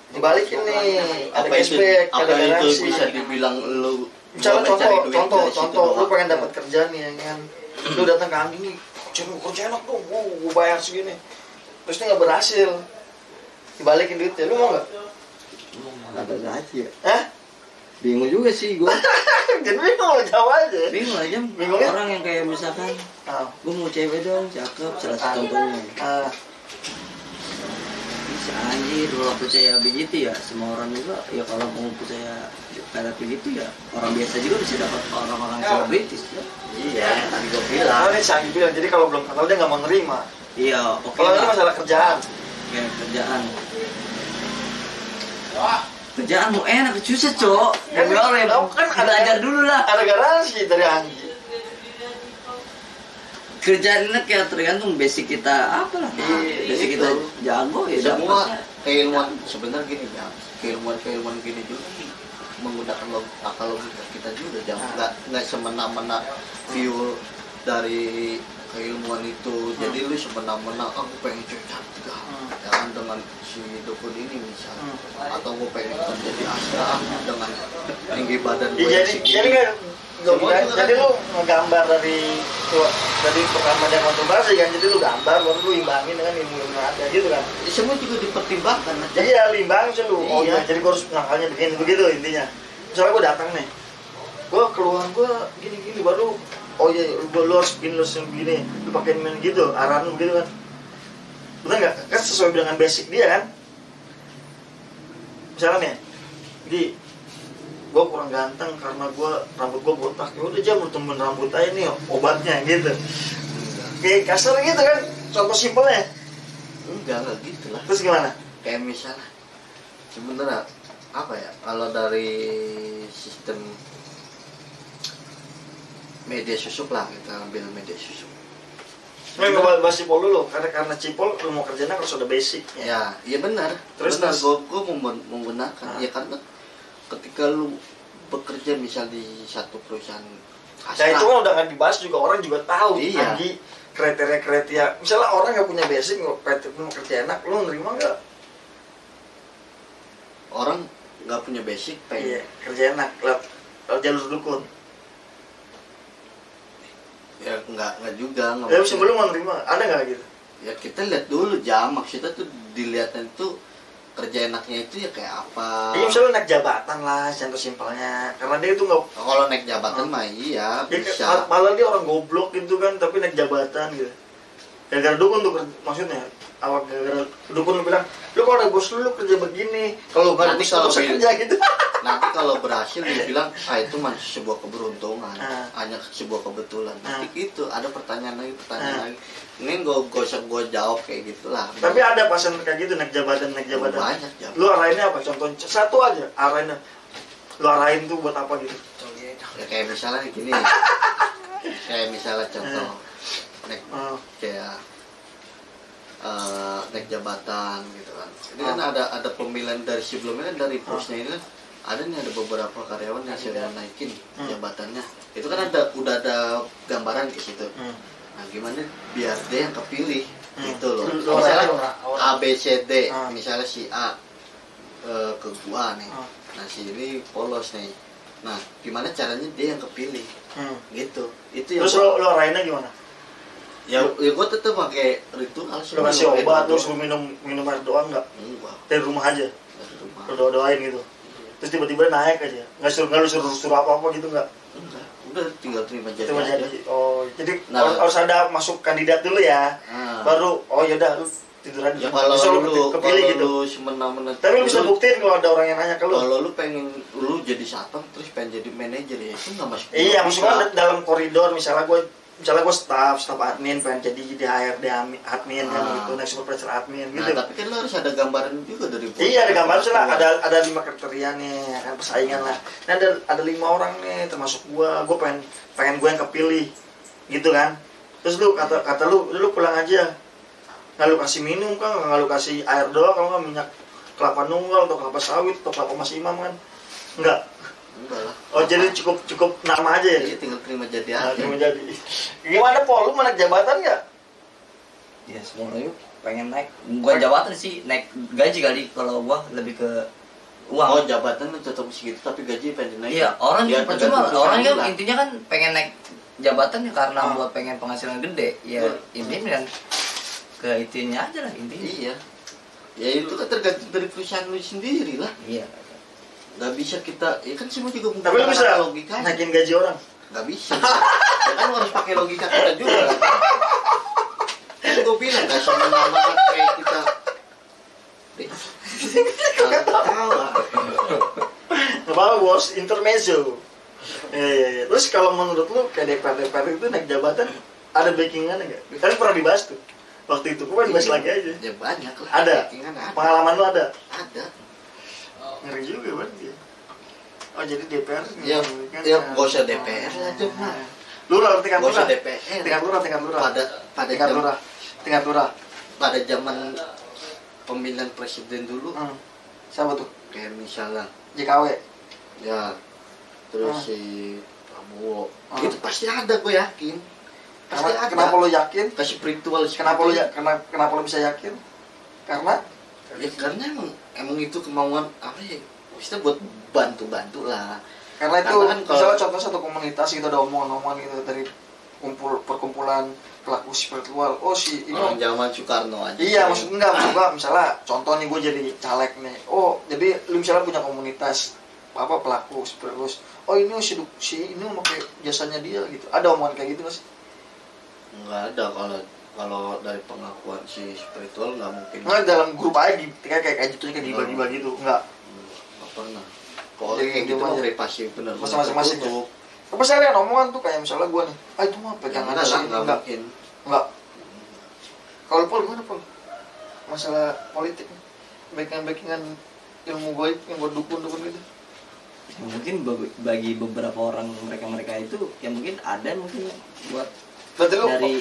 Dibalikin nih, ada cashback, ada apa itu garansi. bisa dibilang lu Misalnya mencari duit dari situ contoh, lu doang. pengen dapat kerja nih ya kan. Lu datang ke Anggi nih, kerja enak dong, gua bayar segini. Terus dia nggak berhasil, dibalikin duitnya, lu mau nggak? ada aja ya. Hah? Bingung juga sih gua. Jadi bingung lo jawab aja. Bingung aja Bingungnya? orang yang kayak misalkan Ah, gua mau cewek dong cakep salah satu contohnya ah, bisa Anjir, kalau percaya begitu ya semua orang juga ya kalau mau percaya kayak begitu ya orang biasa juga bisa dapat orang-orang selebritis ya. Iya, tadi gue Nah, bilang. ini Sandi bilang, jadi kalau belum kenal dia nggak mau nerima. Iya, oke Kalau ini lah. masalah kerjaan. Kayak kerjaan. Kerjaan mau enak susah cok. Kan, kan ada- belajar dulu lah. Ada garansi dari Anggi. Kerjaan enak ya tergantung basic kita apa lah. Iya, Basic itu. kita jago ya Semua dapatnya. keilmuan sebenarnya gini ya, keilmuan gini juga menggunakan akal logika kita juga, jangan nggak semena-mena view dari keilmuan itu. Jadi lu semena-mena aku pengen cek cantik jangan dengan si dukun ini misalnya, atau gue pengen jadi asra dengan tinggi badan gue Iya, segini. jadi kan Semua juga jadi kan- lu ngegambar dari pertama dia kontemplasi kan, jadi lu gambar baru lu imbangin dengan ilmu yang ada gitu kan. Semua juga dipertimbangkan aja. Jadi ya lu imbangin sih lu. Oh Iya. iya, jadi gua harus nakalnya begini begitu intinya. Misalnya gua datang nih, gua keluhan gua gini-gini baru oh iya lu harus begini lu pakai main gitu arahan lu gitu kan. Betul nggak? Kan sesuai dengan basic dia kan. Misalnya nih, di gue kurang ganteng karena rambut gue botak, ya udah jamur temen rambut aja nih obatnya gitu. Kayak kasar gitu kan, contoh simpelnya. Enggak gitu lah. Terus gimana? Kayak misalnya sebenarnya apa ya, kalau dari sistem media susup lah, kita ambil media susup. Nggak ngebahas cipol dulu, karena cipol lu mau kerjanya harus ada basic Ya, iya benar. Terus, Benar, terus? gue menggunakan. Ya karena ketika lu bekerja misal di satu perusahaan Nah itu kan udah nggak dibahas juga, orang juga tahu. Iya. Anggi, kriteria misalnya orang nggak punya basic, mau kerja enak, lu nerima nggak? orang nggak punya basic Iya, pengen kerja enak, lewat jalur dukun. ya nggak juga nggak Ya maksudnya- sebelum mau nerima, ada nggak gitu? ya kita lihat dulu jam maksudnya tuh dilihatnya itu kerja enaknya itu ya kayak apa. Iya misalnya naik jabatan lah, contoh simpelnya. Karena dia itu nggak, Kalau naik jabatan mah iya dia bisa. malah dia orang goblok gitu kan, tapi naik jabatan gitu. Gara-gara dukun tuh maksudnya, awal gara-gara dukun bilang, lu kalau ada bos lu kerja begini, kalau nggak ada Nanti bos kalau lu bisa bil- kerja gitu. Nanti kalau berhasil dia bilang itu masih sebuah keberuntungan, Ah. hanya sebuah kebetulan. Ah. Nanti gitu ada pertanyaan lagi. Ini gue usah gue jawab kayak gitulah. Tapi ada pasien kayak gitu naik jabatan. banyak jawab. Lu arahinnya apa? Contoh satu aja, arahinnya. Lu arahin tuh buat apa gitu? Ya kayak misalnya gini. Kayak misalnya contoh naik Oh. kayak naik jabatan gitu kan. Ini kan ada pemilihan dari sebelumnya kan dari posnya ini kan ada nih ada beberapa karyawan yang saya naikin jabatannya. Itu kan udah ada gambaran ke situ. Nah gimana biar dia yang kepilih gitu loh. Lu Misalnya orang. A B C D, Ah. misalnya si A ke gua nih. Ah. Nah si ini polos nih. Nah gimana caranya dia yang kepilih gitu. Itu yang Terus lu arahinnya gimana? ya gua tetap pakai ritual Lu kasih pakai obat, lu doa. suruh minum air doa enggak? Enggak, Dari rumah aja, dari rumah. lu doain gitu. Terus tiba-tiba naik aja, nggak lu suruh apa-apa gitu nggak? Enggak, udah tinggal terima jadi Itu aja. jadi, oh jadi Nah. harus ada masuk kandidat dulu ya, Nah. baru oh yaudah lu tidur aja. Ya kalau Bisa lu kepilih gitu. semena-mena Tapi lu bisa buktiin kalau ada orang yang nanya ke lu. kalau lu pengen lu jadi satpam terus pengen jadi manajer ya itu nggak masuk. Iya, Bisa. maksudnya dalam koridor misalnya gue staff admin pengen jadi HRD admin kan Ah. gitu, next supervisor admin Nah, gitu. tapi kan lu harus ada gambaran juga dari bos. Iya, ada gambar misalnya ada 5 kriteria nih, ya kan persaingan lah. Nah, ada 5 orang nih termasuk gua pengen gua yang kepilih. Gitu kan. Terus lu kata lu pulang aja. Nggak lu kasih minum kan, nggak lu kasih air doang, kalau nggak minyak kelapa nunggal atau kelapa sawit atau kelapa Mas Imam kan. Enggak. Enggak lah. Oh, jadi cukup nama aja ya. Iya, tinggal terima jadi Nah, aja. terima jadi. Gimana Pol? Lu mau naik jabatan nggak? Ya semua yuk pengen naik. Bukan jabatan sih, naik gaji kali kalau gua lebih ke Oh, uang. jabatan lu tetap segitu tapi gaji pengen naik. Iya, orang Ya, kan percuma. tergantung Orang kan perusahaan intinya kan pengen naik jabatan ya karena Ah. buat pengen penghasilan gede. Ya intinya kan ke itunya aja lah intinya. Iya. Ya itu kan tergantung dari perusahaan lu sendiri lah. Iya. Nggak bisa kita, ya kan semua juga Tapi lu bisa logika. naikin gaji orang. Nggak bisa. Ya kan lu harus pakai logika kita juga kan. Kan gue bilang nggak semena-mena kayak kita Ketawa. Nggak apa-apa bos, intermezzo. Iya. Terus kalau menurut lu kayak DPR itu naik jabatan ada backingannya nggak? Kan pernah dibahas tuh. Waktu itu gua dibahas lagi aja. Ya banyak lah. Ada. Backingan ada. Pengalaman lu ada? Ada. Ngeri juga berarti ya. Oh jadi DPR Ya, kan, ya gak usah DPR lah cuma. Lurah, tingkat Gak usah lurah. DPR. Tingkat lurah. Pada Tingkat jam- lurah. Tingkat lurah. pada zaman pemilihan presiden dulu Siapa tuh? kayak misalnya JKW. ya terus Hmm. si Prabowo Hmm. itu pasti ada, gue yakin pasti ada. Kenapa lo yakin? ke spiritual Kenapa lo kenapa lo bisa yakin? Karena ya karena emang itu kemauan apa ya, kita buat bantu lah. karena itu Karena kan kalau- misalnya contoh satu komunitas gitu ada omongan-omongan gitu dari perkumpulan pelaku spiritual. Oh si ini Orang zaman Soekarno aja. iya maksud gua misalnya contoh nih gue jadi caleg nih. Oh jadi lu misalnya punya komunitas apa pelaku spiritual. Oh ini si ini mau pakai jasanya dia gitu. Ada omongan kayak gitu nggak sih? Nggak ada kalau dari pengakuan si spiritual nggak mungkin. Nggak dalam grup aja gitu kayak gitu kayak dibagi-bagi gitu enggak. Nggak pernah. Pokoknya Jadi kayak gitu gimana? mah privasi bener. Masing-masing ya? Apa saya lihat omongan tuh kayak misalnya gue nih, itu mah pegangan Enggak sih, lah, nggak enggak. mungkin. Enggak. Kalau Pol gimana Pol? Masalah politik nih. Backingan ilmu goib yang buat dukun-dukun gitu. Mungkin bagi beberapa orang mereka itu ya mungkin ada mungkin buat Berarti lu dari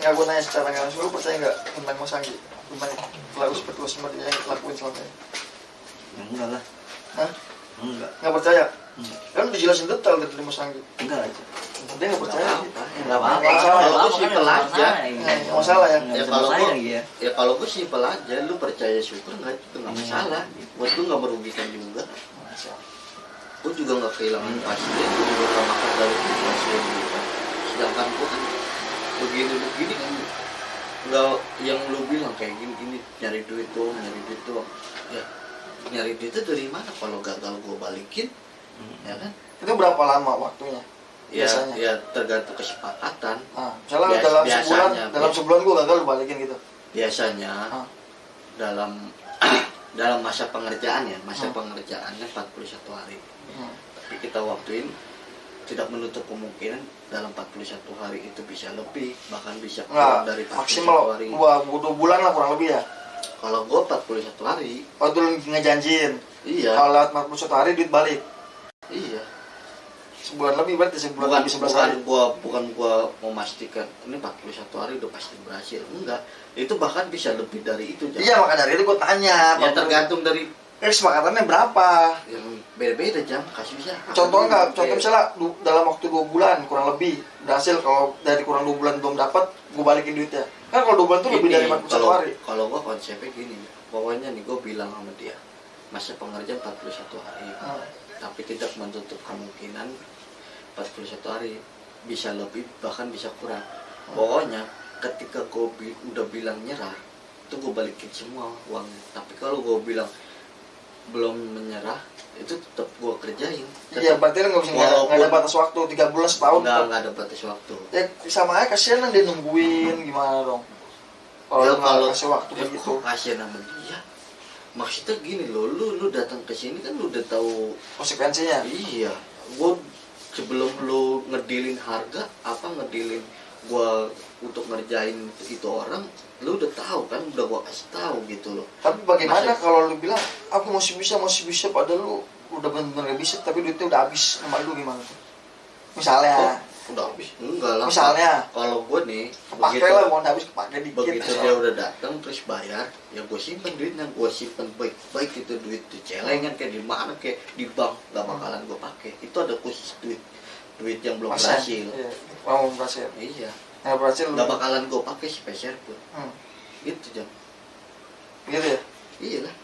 nggak gue nanya secara nggak langsung, lu percaya nggak tentang Mas Anggi? Tentang pelaku seperti seperti yang lakuin selama ini? ya enggak lah, Hah? enggak Nggak percaya? Hmm. Kan udah jelasin detail dari Mas Anggi. enggak aja. Dia nggak percaya. Enggak apa-apa. Nggak masalah. Kalau gue simpel aja. Nggak masalah ya. Nggak Ya bisa kalau maksain gua- lagi ya. Ya kalau gue simpel aja, lu percaya syukur nggak itu nggak masalah. Buat lu nggak merugikan juga. Gue juga nggak kehilangan pasien, gue juga gak makan dari pasien juga. Sedangkan gue kan begini kan nggak yang lu bilang kayak gini nyari duit tuh, ya nyari duit itu dari mana? Kalau gagal gue balikin, ya kan? Itu berapa lama waktunya? Ya, Biasanya? ya tergantung kesepakatan. Nah, misalnya Biasanya, dalam sebulan gue gagal lu balikin gitu. Biasanya Ah. dalam dalam masa pengerjaan ya, pengerjaannya 41 hari. Tapi kita waktuin tidak menutup kemungkinan dalam 41 hari itu bisa lebih, bahkan bisa kurang Enggak, dari 41 maksimal hari. 2 bulan lah kurang lebih ya. Kalau gue 41 hari, Waktu lu ngejanjiin. iya, Kalau lewat 41 hari duit balik. iya. Sebulan lebih berarti sebulan Bukan lebih 11 hari. bukan gua memastikan ini 41 hari udah pasti berhasil. Enggak, itu bahkan bisa lebih dari itu. Jam. Iya maka dari itu gue tanya. Ya tergantung dari Kesepakatannya berapa? yang beda-beda jam kasih bisa. Contoh enggak? Contoh Kayak- misalnya dalam waktu 2 bulan kurang lebih berhasil. Kalau dari kurang 2 bulan belum dapat, gue balikin duitnya. Kan kalau 2 bulan itu lebih Gini, dari 41 hari. Kalau gua konsepnya gini, pokoknya nih gua bilang sama dia, masa pengerjaan 41 hari, tapi tidak menutup kemungkinan 41 hari bisa lebih bahkan bisa kurang. Pokoknya ketika gua udah bilang nyerah, itu gua balikin semua uangnya. Tapi kalau gua bilang belum menyerah, itu tetap gua kerjain. Iya, berarti lu nggak bisa nggak ada batas waktu 3 bulan setahun. Nggak ada batas waktu. Ya sama aja kasihan lah dia nungguin gimana dong. Kalau Ya, lu nggak kasih waktu ya, begitu. kok kasihan sama dia. Maksudnya gini loh, lu datang ke sini kan lu udah tahu. Konsekuensinya. Iya, gua sebelum lu ngedilin harga apa ngedilin gua untuk ngerjain itu orang, lu udah tahu kan, udah gua kasih tahu gitu loh. Tapi bagaimana Masih- kalau lu bilang aku masih bisa padahal lu udah bener-bener gak bisa tapi duitnya udah habis sama lu gimana tuh? Misalnya, Udah habis? Enggak lah. misalnya Kalau gua nih pakai lah mau habis kepake dikit. begitu dia udah datang terus bayar, ya gue simpen duitnya, gue simpen baik itu duit di celengan kayak di mana kayak di bank, nggak bakalan gue pakai. Itu ada khusus duit yang belum Persen. berhasil. Iya, belum berhasil. Iya, Yang berhasil lu. nggak bakalan gue pakai spesial pun. Hmm, Itu jam. gitu ya. Iya lah.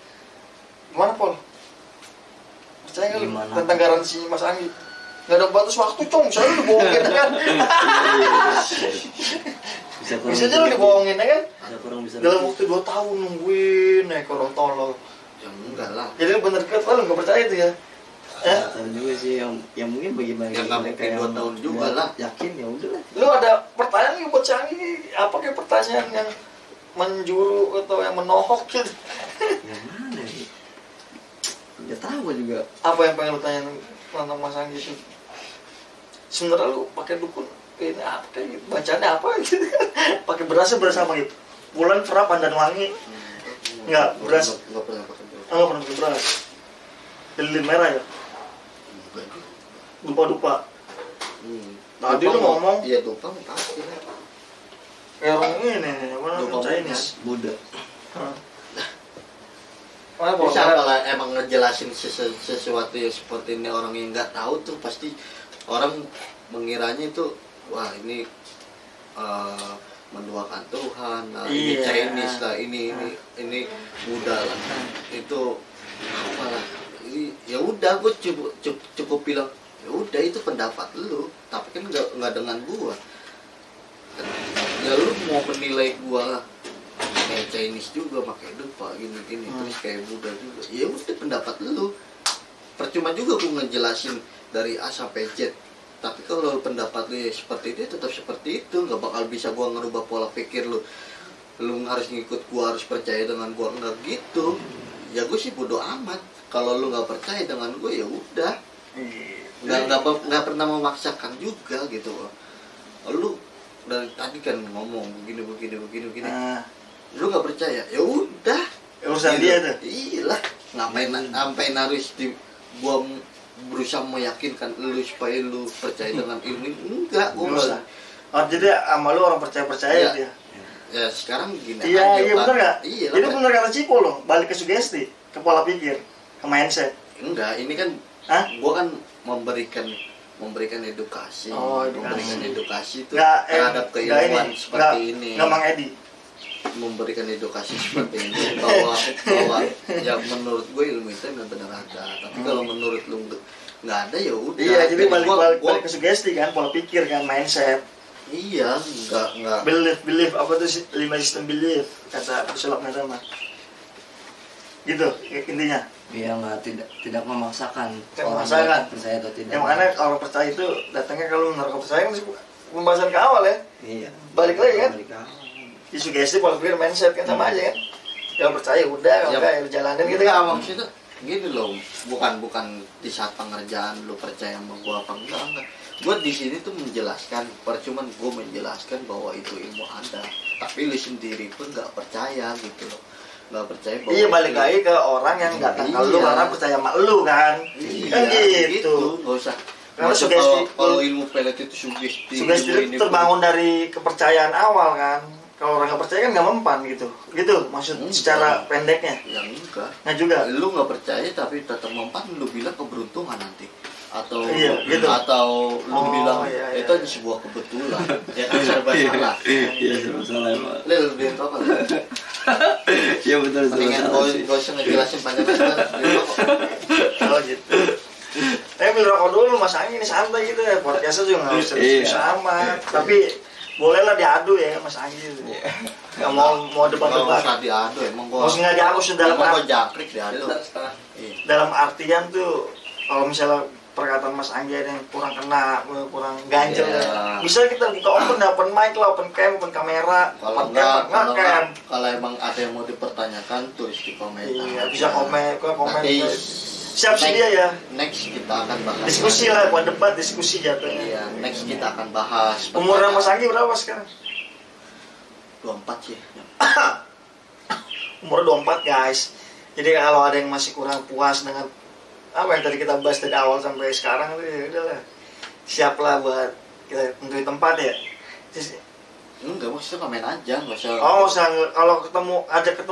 Gimana Pol? Percaya nggak lu Gimana? tentang garansi Mas Anggi? Nggak ada batas waktu cong, misalnya lu dibohongin ya kan? Bisa kurang Bisa aja lu dibohongin ya kan? Bisa kurang bisa Dalam lebih. waktu 2 tahun nungguin ya orang tolol. Ya enggak lah. Jadi lu bener kan lu nggak percaya itu ya? Nggak tahu juga sih yang mungkin bagi Ya, nggak mungkin 2 tahun juga nggak lah. yakin ya udah lah. Lu ada pertanyaan nggak buat si Anggi? Apa kayak pertanyaan yang menjuru atau yang menohok gitu? Ya Ya tahu juga. Apa yang pengen lu tanya tentang Mas Anggi itu? Sebenarnya lu pakai dukun ini apa kayak gitu? Bacanya apa gitu kan? Pakai beras apa gitu? Bulan pernah pandan wangi. Enggak, beras. Enggak pernah pakai beras. Enggak pernah pakai beras. Lilin merah ya? Bukan. Dupa-dupa. Tadi lu Dupa ngomong iya dupa pasti lah. kayak orang ini, apa Dupa namanya Chinese. Buddha. Hah. Mana Bisa bawa kalau emang ngejelasin sesuatu yang seperti ini orang yang nggak tahu tuh pasti orang mengiranya itu wah ini menduakan Tuhan, nah, ini Iya. Chinese lah, ini Buddha lah, itu apalah, ya udah gue cukup bilang ya udah itu pendapat lu, tapi kan nggak dengan gua, ya lu mau menilai gua kayak Chinese juga pakai dupa gini terus kayak Buddha juga, ya udah pendapat lu, percuma juga gua ngejelasin dari A sampai Z. Tapi kalau pendapat lu ya seperti itu tetap seperti itu, nggak bakal bisa gua ngerubah pola pikir lu harus ngikut gua, harus percaya dengan gua, nggak gitu. Ya gue sih bodo amat, kalau lu nggak percaya dengan gua ya udah, nggak pernah memaksakan juga gitu loh. Lu dari tadi kan ngomong begini Nah, lu nggak percaya ya udah, urusan dia tuh. iyalah, ngapain harus gua berusaha meyakinkan lu supaya lu percaya dengan ini, enggak, gua Nggak usah. Oh, jadi sama lu orang percaya Iya. dia. ya sekarang gini Iya, aja, Pak. bener nggak? Iya Jadi lah, bener kata Cipo loh, balik ke sugesti, ke pola pikir, ke mindset. enggak, ini kan Hah? gua kan memberikan edukasi, Oh, edukasi. memberikan edukasi itu Nggak, terhadap nggak keilmuan ini, seperti ini, nggak Mang Edi. memberikan edukasi seperti ini bahwa ya menurut gue ilmu itu benar-benar ada, tapi kalau menurut lu nggak ada ya udah. Iya, jadi Gua- balik ke sugesti kan, pola pikir kan, mindset. iya, nggak Belief apa tuh 5 sistem belief kata pesulap Nadama. Gitu intinya. Dia nggak tidak memaksakan Tidak orang memaksakan. percaya atau tidak. Yang mana orang percaya itu datangnya kalau menurut kepercayaan kan pembahasan ke awal ya. Iya. Balik lagi kan? Balik awal. Di sugesti pola pikir mindset kan sama aja kan. Kalau percaya udah, kalau Ya, enggak ya lu jalanin gitu enggak, kan. maksudnya gini loh, bukan di saat pengerjaan lu percaya sama gua apa enggak. Gua di sini tuh menjelaskan, percuma gua menjelaskan bahwa itu ilmu ada, tapi lu sendiri pun nggak percaya gitu loh, nggak percaya bahwa Iya, balik itu- lagi ke orang yang datang ke lu Iya. karena percaya sama lu kan. Iya, Kan gitu. nggak usah. Karena Nggak usah sugesti- kalau ilmu pelet itu sugesti. Sugesti ilmu itu ini terbangun dari kepercayaan awal kan. Kalau orang nggak percaya kan nggak mempan gitu. Gitu maksud Enggak. secara pendeknya. yang enggak. Nah juga. Lu nggak percaya tapi tetap mempan, lu bilang keberuntungan nanti, atau Iya, gitu. atau lu Oh, bilang iya, iya. itu hanya sebuah kebetulan, ya kan serba salah. Iya, serba salah emang. Lu lebih tahu apa? Iya betul, serba Mendingan salah sih. gak usah ngejelasin panjang-panjang. Oh gitu. Ambil rokok dulu Mas Anggi ini santai gitu ya. Podcastnya juga nggak usah serius Iya. amat. Tapi bolehlah diadu ya Mas Anggi itu. Nggak mau Gak debat-debat. usah diadu, emang gua Maksudnya nggak diadu dalam emang gua jangkrik diadu. Iya. dalam artian tuh kalau misalnya perkataan Mas Anggi ada yang kurang kena, kurang ganjel Iya. ya. Bisa kita buka open mic lah, open cam, open kamera, Kalau open enggak, cam, cam. kalau emang ada yang mau dipertanyakan tulis di komentar. Iya, bisa komen. Nanti Siap sih dia ya. next kita akan bahas. Diskusi lah, bukan debat, diskusi jatuhnya. Iya, next kita akan bahas. Umurnya Mas Anggi berapa sekarang? 24 sih. Umur 24 guys. Jadi kalau ada yang masih kurang puas dengan apa yang tadi kita bahas dari awal sampai sekarang itu ya udahlah. Siap lah buat kita tentuin tempat ya. Terus, Enggak, maksudnya komen aja, nggak usah. oh usah kalau ketemu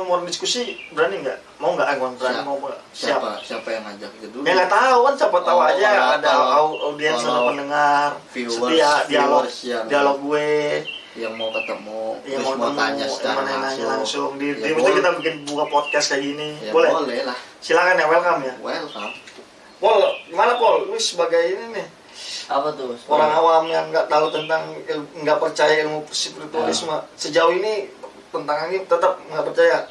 orang diskusi berani nggak? Mau nggak? Berani Siap. mau nggak? Siap. Siapa yang ngajak itu dulu? Ya nggak tahu kan, siapa tahu Oh, aja kalau- ada audiens kalau ada pendengar viewers- setia dialog viewers yang- dialog gue yang mau ketemu, yang terus mau tanya secara yang mau nanya langsung di Ya, mesti boleh. kita bikin buka podcast kayak gini. Ya, boleh? boleh lah. Silakan ya, welcome ya. Welcome. Pol, gimana Pol? Lu sebagai ini nih Apa tuh? orang awam yang nggak tahu tentang nggak percaya ilmu spiritualisme sejauh ini tentang ini tetap nggak percaya.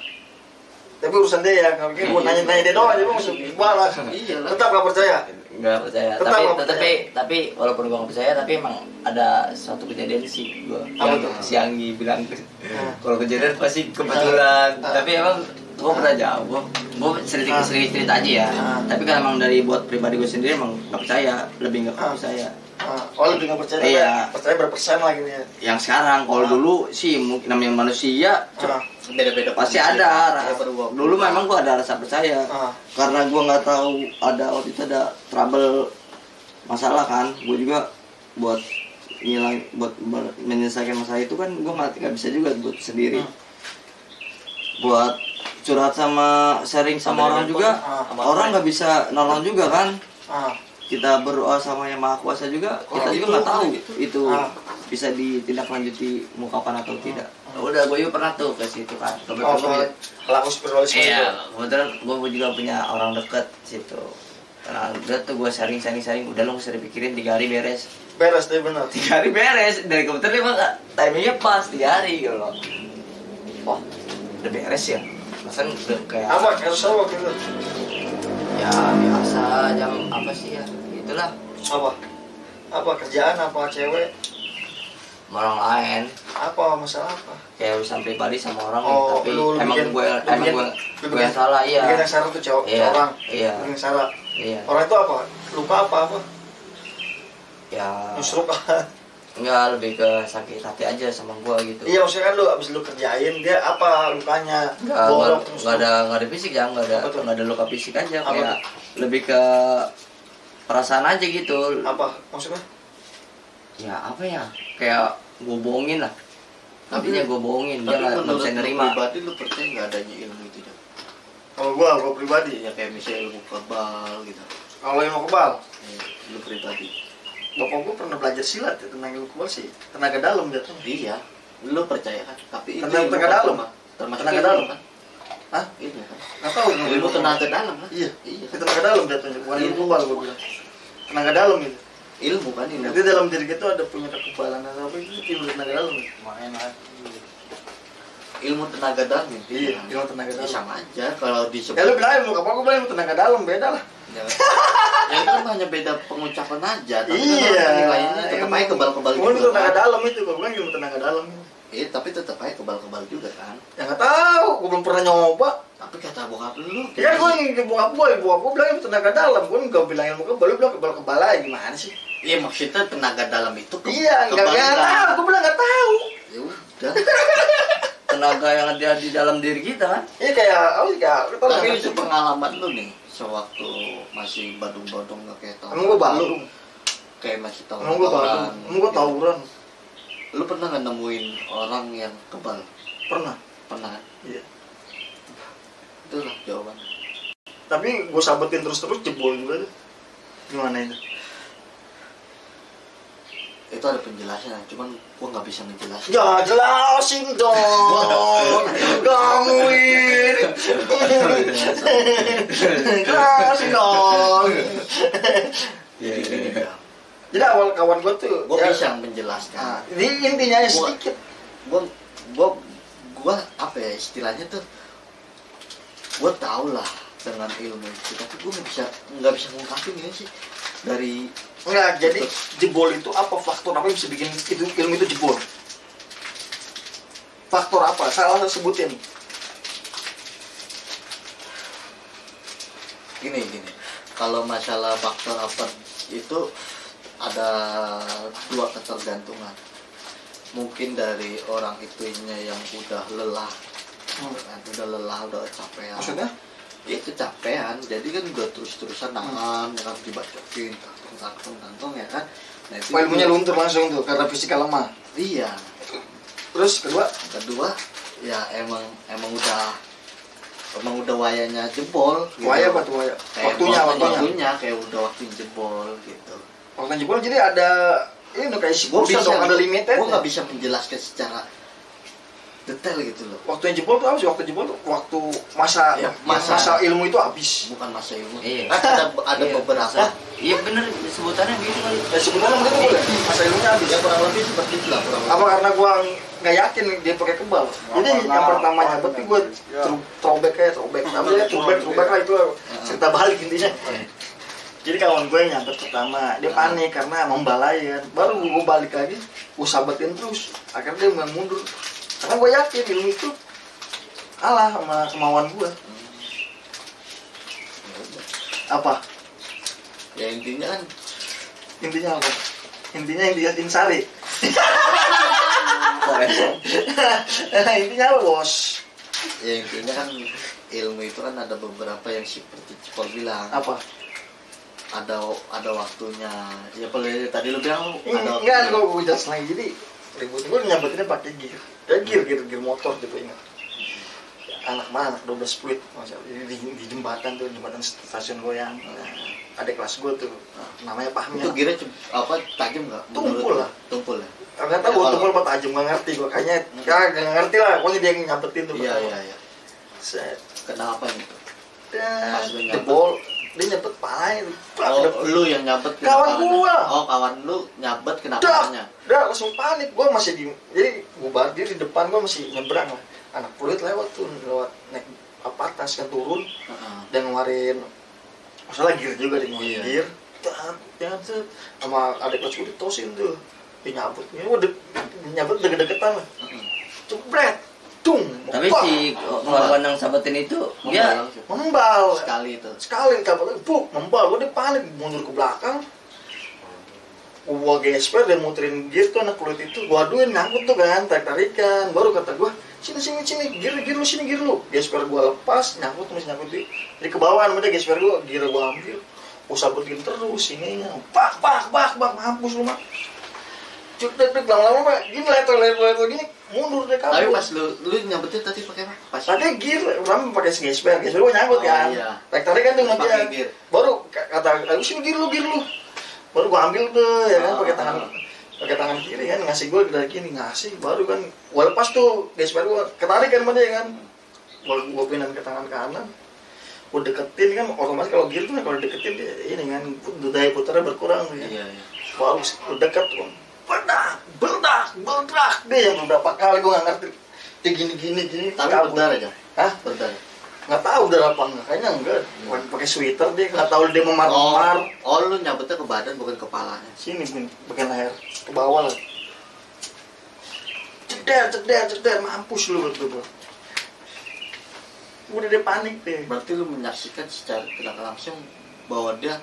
Tapi urusan dia ya, mungkin gue nanya dia doang aja gue masuk balas. Iya lah. Tetap nggak percaya. Nggak percaya. Tetap Tapi nggak tapi walaupun gua nggak percaya, tapi emang ada suatu kejadian sih gua Apa yang tuh? si Anggi bilang Hmm. kalau kejadian pasti kebetulan. Ah. Tapi emang gue pernah jawab, gue cerita aja ya. Tapi kan emang dari buat pribadi gue sendiri emang nggak percaya, lebih nggak percaya. Oh lebih nggak percaya? Iya. Percaya berpersen lah gitu ya. Yang sekarang, kalau dulu sih mungkin namanya manusia beda-beda pasti ada. Dulu memang gue ada rasa percaya, karena gue nggak tahu waktu itu ada trouble masalah kan, gue juga buat menyelesaikan masalah itu kan gue nggak bisa juga buat sendiri. Buat curhat sama sharing sama orang juga, orang nggak bisa nolong juga kan. Kita berdoa sama yang maha kuasa juga, kita juga nggak tahu itu bisa ditindaklanjuti mau kapan atau tidak. Udah, gue juga pernah tuh ke situ kan. Kebetulan pelaku spiritualisme. iya, kebetulan gue juga punya orang deket situ. Karena udah tuh gue sharing, udah lo gak usah dipikirin, 3 hari beres. Beres deh benar. 3 hari beres, dari kebetulan emang timingnya pas 3 hari gitu loh. Oh, udah beres ya? Masa udah kayak Apa kasus apa gitu? ya biasa jam apa sih ya, itulah Apa kerjaan, apa cewek, orang lain, apa masalah apa? kayak urusan pribadi sama orang. Oh, tapi lu emang bikin- gue lu bikin- yang salah. Iya, Bikin yang salah tuh cowok Iya, orang. iya. Bikin yang salah. iya Orang itu apa? Luka apa? ya Nyusruk. enggak, lebih ke sakit hati aja sama gue gitu. Iya maksudnya kan lu abis lu kerjain dia apa lukanya? Nggak Bolok terus. nggak ada fisik ya, nggak Apa tuh? ada luka fisik aja, Apa kayak lebih ke perasaan aja gitu. Apa maksudnya? Ya apa ya, kayak gue bohongin lah, intinya gue bohongin, dia nggak bisa nerima. pribadi lu percaya nggak adanya ilmu itu Jam? Kalau gua pribadi. Ya kayak misalnya ilmu kebal gitu. Kalau ilmu kebal, Lu pribadi. bapak gua pernah belajar silat ya, tentang ilmu kebal sih. Tenaga dalam jatuhnya. Iya, lu percaya kan? Tapi itu Tenaga ilmu dalam. apa? Termasuk Tenaga ilmu dalam. kan? Hah? Ilmu kan? Nggak tahu Ilmu tenaga dalam kan? Iya. Iya. Itu tenaga dalam jatuhnya, bukan ilmu kebal gua bilang. Tenaga dalam itu. Ilmu kan ilmu. Jadi dalam diri kita ada punya kekebalan atau apa itu ilmu tenaga dalam. Ilmu tenaga dalam. Iya, ilmu tenaga Ya, dalam. sama aja kalau disebut. Ya lu bilang ilmu apa? Gua bilang ilmu tenaga dalam beda lah. Ya, ya itu kan hanya beda pengucapan aja. Tapi Iya. kan nilainya tetap aja kebal-kebal Gua itu tenaga kan. dalam itu, gua bilang ilmu tenaga dalam. Iya, tapi tetap aja kebal-kebal juga kan. Ya nggak tahu, gua belum pernah nyoba. Tapi kata bokap lu. Ya kan gua yang bokap gua bilang ilmu tenaga dalam, gua nggak bilang ilmu kebal, lu bilang kebal-kebal aja gimana sih? Iya, maksudnya tenaga dalam itu Iya, nggak kebal tahu, gua bilang nggak tahu. Ya udah. Tenaga yang ada di dalam diri kita kan. Iya kayak, oh iya, lu tau Tapi nggak? itu pengalaman lu nih, sewaktu masih badung-badung nggak kayak tahu. Emang gua baru, Kayak masih tahu. emang gua baru, emang gua tawuran, Lu pernah nggak nemuin orang yang kebal? pernah. Pernah kan? Iya. Itulah jawaban. Tapi gua sabetin terus-terus jebol juga tuh. Gimana itu? Itu ada penjelasannya, cuman gua nggak bisa ngejelasin. Ya jelasin dong, gangguin. Jelasin dong. Iya, iya. Jadi awal kawan gua tuh, Gua ya, bisa menjelaskan. nah, ini intinya aja Gua- sedikit. Gua apa ya istilahnya tuh? Gua tau lah dengan ilmu itu, tapi gua nggak bisa ngungkapin ini sih dari. Enggak, jadi jebol itu apa, faktor apa yang bisa bikin itu ilmu itu jebol? Faktor apa? Salah sebutin. Gini. Kalau masalah faktor apa itu ada 2 ketergantungan. Mungkin dari orang itunya yang udah lelah, kan, udah capean. Maksudnya? Ya kecapean, jadi kan udah terus-terusan nahan, ya kan dibacokin, kantong ya kan. Nah, itu Ilmunya luntur langsung tuh karena fisikal lemah. Iya. Terus kedua, Ya emang udah wayanya jebol. Gitu. waya apa tuh waya? Kayak waktunya kayak udah waktu jebol gitu. Waktu jebol jadi ada ini kayak si Gua bisa dong, ada limited. Gua nggak bisa menjelaskan secara detail gitu loh. Waktu yang jebol tuh apa sih? Waktu jebol tuh waktu masa Ya, masa, masa- ilmu itu habis. Bukan masa ilmu. Iya. Kan ada Iya, beberapa. Iya bener, sebutannya gitu kali. Ya sebetulnya begitu boleh. Masa ilmunya habis. Ya kurang lebih seperti itu lah kurang lebih. Apa karena gua nggak yakin dia pakai kebal. Jadi yang pertama nyabet tuh gua throwback. Namanya throwback lah itu cerita balik intinya. Jadi kawan gue yang nyabet pertama, dia panik karena membalayan. Baru gue balik lagi, gue sabetin terus. Akhirnya dia memang mundur. Karena gue yakin ilmu itu kalah sama kemauan gue. Apa? Ya intinya kan Intinya apa? Intinya Sari. Intinya apa, Bos? ya intinya kan ilmu itu kan ada beberapa yang seperti Cipol bilang. Apa? Ada waktunya. Ya boleh tadi lu bilang ada Enggak, waktunya. gue jelas lagi. Jadi ribut gue nyampetinnya pakai gear. Ya gear motor gitu, ingat. Anak mana, anak 12 fluid. Jadi di jembatan stasiun goyang. Adik kelas gue tuh, namanya Pahmi. Itu kira tajam nggak? Tumpul lah. Tumpul ya. Nggak tahu Ya, tumpul apa tajam, nggak ngerti gue. Kayaknya nggak ngerti lah. Pokoknya dia yang nyampetin tuh. Iya. Set. Kenapa gitu? Dan Pas lu nyabet. jebol, dia nyabet palanya. Oh, lu yang nyabet kena Kawan palanya. gua. Oh, kawan lu nyabet kena Dah, palanya. langsung panik. Gue masih jadi gue berdiri di depan, gue masih nyebrang lah. Anak kulit lewat naik atas kan turun Heeh. dan ngeluarin masalah gear juga dia ngeluarin Iya. gear. Jangan sama adik kelas gue ditosin tuh. Dia nyabut, udah nyabut deket-deketan lah. Heeh. Jebret, dung. Tapi Wah, si korban yang sabetin itu dia membal sekali itu. sekali kabel buk membal. Gue dia panik mundur ke belakang. Gue gesper dan muterin gear tuh anak kulit itu. Gue aduin nyangkut tuh kan, tarik-tarikan. Baru kata gue, sini gear lu sini gear lu. Gesper gue lepas, nyangkut masih nyangkut di ke bawah. Namanya gesper gue, gear gue ambil. Gue sabutin terus ininya. Bak, mampus lu mah. Cuk lama-lama mah gini leto gini mundur deh Tapi kabur. pas lu nyabetnya tadi pakai apa? Pas Tadi gear, orang pakai gesper gue nyangkut Oh, kan. iya. Tarik-tarikan tuh nanti Pakai gear. baru kata aku sini gear lu baru gua ambil tuh ya kan Oh. pakai tangan kiri kan ngasih gua dari kiri ngasih baru kan gua lepas tuh gesper gua ketarik kan sama dia kan gua pindah ke tangan kanan gua deketin kan otomatis kalau gear tuh kalau deketin dia ini kan daya putarnya berkurang ya. Iya. Baru dekat tuh beldak dia yang beberapa kali gua nggak ngerti dia gini Tapi kabur. berdarah aja. Hah? Berdarah. Nggak tahu udah apa enggak, kayaknya enggak. Pakai sweater dia nggak tahu dia memar-memar. Oh, lu nyabetnya ke badan bukan kepalanya. Sini bagian leher ke bawah lah. Ceder, mampus lu betul. Udah dia panik deh. Berarti lu menyaksikan secara tidak langsung bahwa dia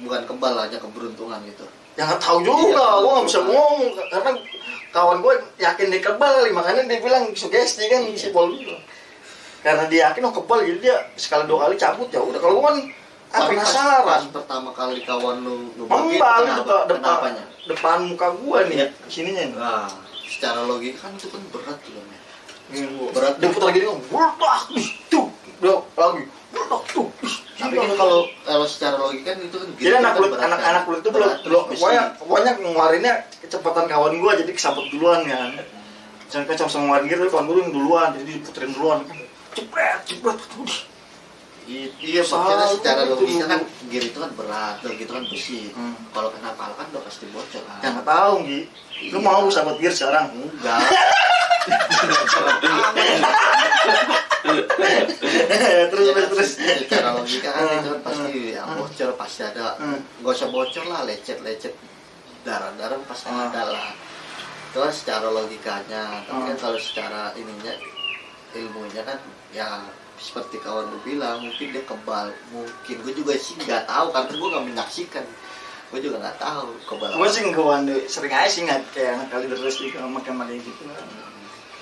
bukan kebal aja keberuntungan gitu. Ya nggak tahu juga, gua nggak bisa ngomong karena kawan gua yakin dia kebal kali, makanya dia bilang sugesti kan si Pol bilang. Karena dia yakin kebal jadi dia sekali dua kali cabut ya udah. Kalau gua kan Tapi penasaran. pas pertama kali kawan lu ngebagiin, Membal kenapanya? depan muka gua nih, Iya. sininya nih. Nah, secara logika kan itu kan berat tuh kan ya. Berat dia putar gini, berdak, tuh, udah lagi, berdak tuh. Tapi kan kalau secara logika kan itu kan Jadi kan anak kulit berat, kan? anak kulit itu Berat, belum terus pokoknya ngeluarinnya kecepatan kawan gua jadi kesabut duluan kan. Jangan kacau sama ngeluarin gitu kawan gua yang duluan jadi diputerin duluan. Cepet. Iya, maksudnya secara logika kan gear itu kan berat, gear itu kan besi. Kalau kena pala kan udah pasti bocor kan. Ya nggak tahu Gi. Lu Iya. mau sahabat gear sekarang? Enggak. terus. Secara logika kan itu kan pasti yang bocor pasti ada. Gak usah bocor lah, lecet darah pasti ada lah. Itu kan secara logikanya. Tapi kan kalau secara ininya ilmunya kan ya seperti kawan lu bilang mungkin dia kebal, mungkin gue juga sih nggak tahu karena gue nggak menyaksikan, gue juga nggak tahu kebal. Gua sih ngekawan sering aja sih nggak kayak kali terus juga makan gitu.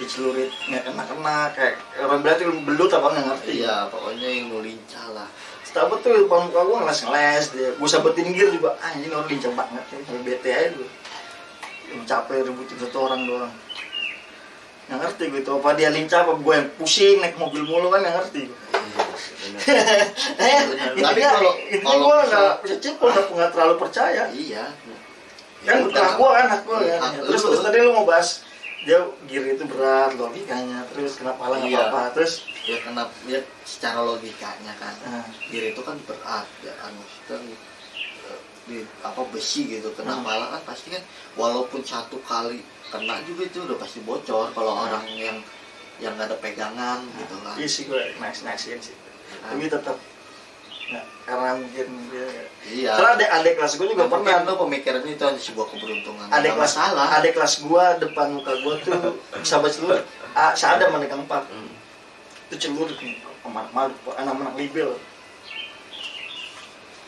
Dicelurit nggak kena kayak orang berarti belut apa nggak ngerti. Iya, pokoknya yang lincah lah. Setelah betul depan muka gue ngeles dia. Gue sabetin gear juga. Ini orang lincah banget ya. Sampai bete aja gue. Yang capek ributin satu orang doang. Nggak ngerti gue itu apa dia lincah apa gue yang pusing naik mobil mulu kan nggak ngerti. Tapi Intinya gue nggak bisa cipul, nggak terlalu percaya. Iya. Kan hak gue kan. Hak Terus lu. tadi lu mau bahas dia gear itu berat logikanya. Terus kenapa nggak Iya. apa-apa. Terus Ya kenapa ya secara logikanya kan. Nah. Gear itu kan berat ya kan di besi gitu kena pala kan pasti kan walaupun satu kali kena juga itu udah pasti bocor kalau orang yang nggak ada pegangan gitu kan. iya sih gue naksiin sih. Tapi tetap nggak, karena mungkin dia Iya. soalnya adik kelas gue juga Mungkin pernah lo pemikirannya itu hanya sebuah keberuntungan. adik Nggak kelas masalah. adik kelas gue depan muka gue tuh sahabat seluruh ada menegang 4 itu celurit nih anak-anak libel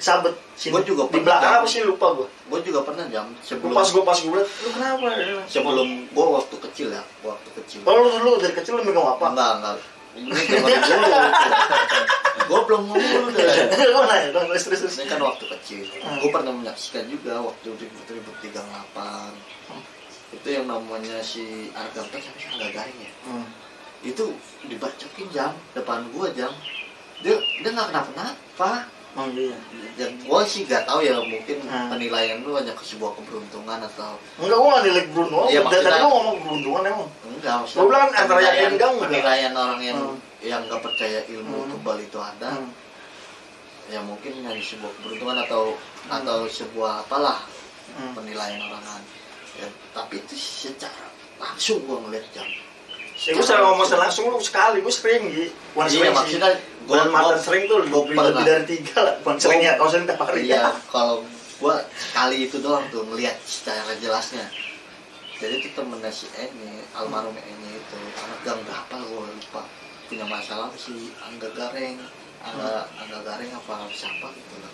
sabet sini. Gua juga di pernah, belakang Jam. apa sih lupa gue Gue juga pernah Jam pas gue liat lu kenapa sebelum gue waktu kecil ya, waktu kecil. oh lu dulu dari kecil lu megang apa Enggak. Ini zaman dulu. Gue belum ngomong dulu deh. lu nanya dong terus Ini kan waktu kecil. Gue pernah menyaksikan juga waktu ribut-ribut 38. Itu yang namanya si Argamta sampai Angga Garing ya. Itu dibacokin Jam depan gue Jam. Dia nggak kenapa-napa. iya. Dan gue sih gak tahu ya, mungkin penilaian lu hanya ke sebuah keberuntungan atau enggak gue nggak nilai beruntung Iya, tadi maksudnya- lu ngomong beruntungan emang enggak. Maksudnya Gua bilang kan antara yakin penilaian- enggak enggak. penilaian orang yang gak percaya ilmu kebal itu ada. Hmm. Ya mungkin hanya sebuah keberuntungan atau sebuah apalah penilaian orang. Ya, tapi itu secara langsung gue ngeliat Jam. Ya gue secara ngomong langsung lu sekali, gue sering Gi. Bukan Iya, sering sih. maksudnya Bukan mantan sering tuh, gua lebih pernah. dari 3 lah. Bukan sering ya, kalau sering tiap hari Iya, ya. kalau gue sekali itu doang tuh ngeliat secara jelasnya. Jadi itu temennya si Eni, almarhum Eni itu anak gang berapa gue lupa, punya masalah si Angga Gareng, Angga Gareng apa siapa gitu lah.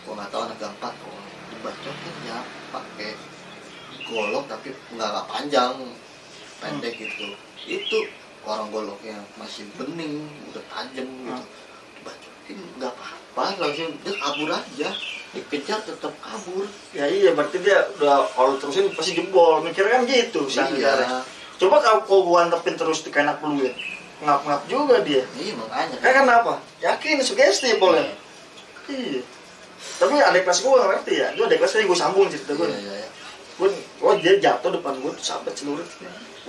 Gue nggak tahu anak gang 4 kok dibacokin ya pakai golok tapi nggak panjang, pendek gitu. Itu orang goloknya masih bening, udah tajam gitu. Dibacokin nggak apa-apa, langsung dia kabur aja, dikejar tetap kabur. Ya iya, berarti dia udah kalau terusin pasti jebol. Mikirnya kan gitu, si Angga Gareng. Iya, Coba kalau gua antepin terus di kayak anak peluit, ngap-ngap juga dia. iya makanya. Kenapa? Yakin sugesti boleh. Iya. Tapi adik kelas gua nggak ngerti ya. Itu adik kelasnya gua sambung cerita gua. Iya. Gua dia jatuh depan gua tuh sabet celurit.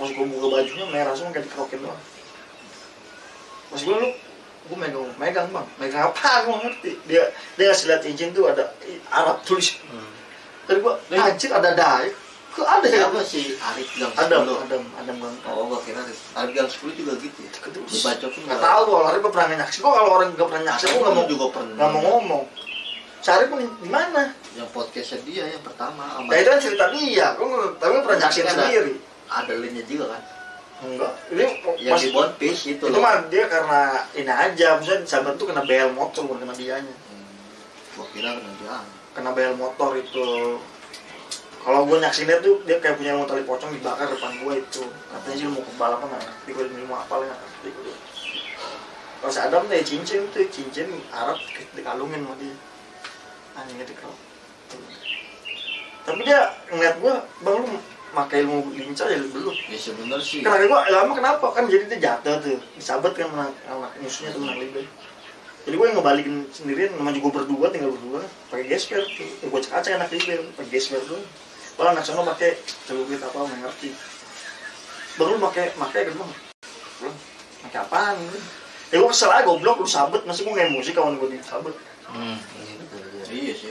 Pas gua buka bajunya merah semua kayak dikerokin doang. Pas gua megang bang, megang apa? Gua nggak ngerti. Dia ngasih lihat izin tuh ada Arab tulis. Tadi gua anjir ada daik. Kok ada ya? Siapa sih Arif Gang 10? Adam bang. Oh, gua kira Arif Gang 10 juga gitu ya. Dibacokin Nggak tahu kalau Arif gua pernah nyaksi. Gua kalau orang nggak pernah nyaksi, gua nggak mau ngomong. Cari pun di mana? Yang podcastnya dia yang pertama sama Ya itu kan cerita dia, tapi pernah nyaksin Ada. sendiri. ada linknya juga kan. Enggak, ini Yang pas di One Piece itu itu loh. mah dia karena ini aja, maksudnya sahabat tuh kena bel motor bukan kena dianya. Gua kira kena dia. Kena bel motor itu. Kalau gue nyaksinnya tuh dia kayak punya motor tali pocong dibakar depan gue itu. Katanya sih mau ke balapan nggak ngerti, gue mau apa lah nggak ngerti gue. Kalau si Adam tuh cincin Arab dikalungin sama dia. Anjingnya dikerok. Tapi dia ngeliat gue, bang lu pakai ilmu lincah ya belum. Ya sebenarnya sih. Karena gue lama kenapa kan jadi dia jatuh tuh, disabet kan anak musuhnya tuh menang libel. Jadi gue yang ngebalikin sendirian, namanya gue berdua tinggal berdua, pakai gesper tuh, ya, gue cek anak libel, pakai gesper tuh. Kalau anak sana pakai celurit apa nggak ngerti. Baru lu pakai kan bang, belum pakai apaan? Ya gue kesel aja goblok lu sabet, masih gue nggak musik kawan gue disabet. Iya sih.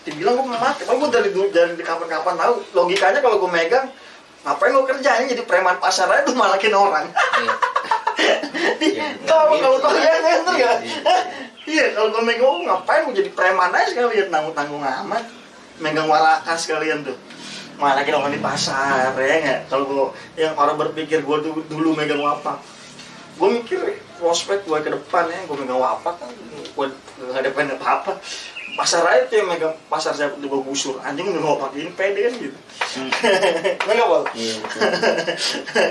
Dibilang gue mau mati, kalau gue dari kapan-kapan tahu logikanya kalau gue megang ngapain gue kerjanya jadi preman pasar aja tuh malakin orang. Kalau kalian enter ya, iya kalau gue megang gue ngapain gue jadi preman aja sekalian tanggung amat, megang warakas kalian tuh malakin orang di pasar ya nggak. Kalau gue yang orang berpikir gue dulu megang wapak, gue mikir prospek gue ke depan ya, gue megang wapak kan gue nggak ada pengen apa-apa. Pasar aja tuh yang megang pasar saya udah gusur anjing udah mau pakai ini pede kan gitu. Enggak Bang? Iya.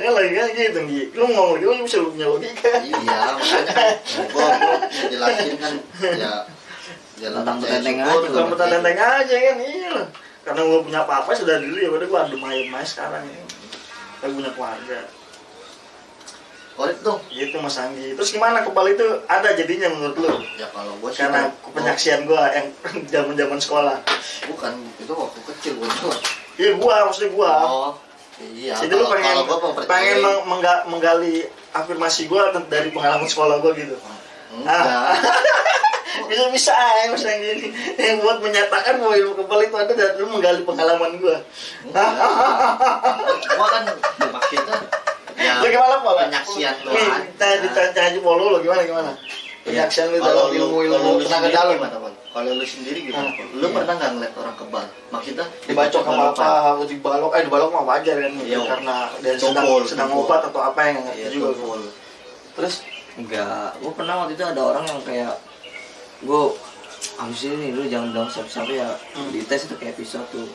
Kan lagi kan gitu nih. Lu ngomong gitu lu bisa punya logika. Iya, makanya kan gua jelasin kan ya jalan Tentang percaya petenteng syukur, aja, Bukan petenteng aja kan iya lah. Karena gua punya apa-apa sudah dulu ya udah gua adem ayem aja sekarang ya. Kita punya keluarga. Korek dong. Gitu Mas Anggi. Terus gimana kebal itu ada jadinya menurut lu? Ya kalau gua sih Karena penyaksian gua yang zaman-zaman sekolah. bukan itu waktu kecil gua tuh. Iya gua maksudnya gua. Oh. Iya. Jadi lu pengen gua pengen menggali afirmasi gue dari pengalaman sekolah gue gitu. enggak. Bisa aja mas yang gini. Yang buat menyatakan bahwa ilmu kebal itu ada dan lu menggali pengalaman gue. Gua kan maksudnya ya Lu gimana Pak? penyaksian lu Nih, ada. ditanya Polo lo gimana? Penyaksian lu dalam ilmu tenaga dalam. gimana, Bang? Kalau lu sendiri gimana? Lu pernah nggak ngeliat orang kebal? Maksudnya Dibacok sama apa? Atau dibalok mah wajar kan Iya. karena dia Tumpul, sedang tumpul. obat atau apa yang nggak ngerti Iya, juga. tumpul. Terus Enggak, gue pernah waktu itu ada orang yang kayak gue abis ini lu jangan bilang siapa-siapa ya di tes itu kayak episode tuh.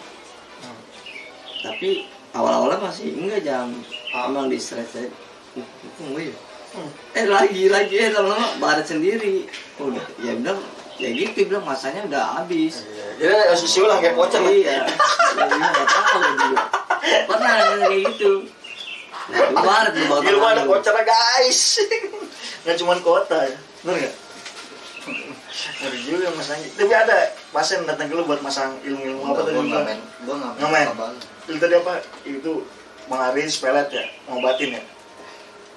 Tapi awal-awalnya masih enggak jam, emang di stress aja. Itu enggak ya? Lagi lama-lama barat sendiri. Udah, ya bilang ya gitu, bilang masanya udah habis. Jadi sisi ulang kayak voucher. Iya, ya nggak tahu juga. Pernah kayak gitu. Nah, itu barat di bawah Di rumah ada tangan lu. voucher guys. Nggak cuma kota ya, bener nggak? Ngeri juga masang. Tapi ada pasien datang ke lu buat masang ilmu-ilmu apa tadi? Gue Bang? ngamen Ngamen. apa-apa. Itu tadi apa? Itu penglaris pelet ya, ngobatin ya.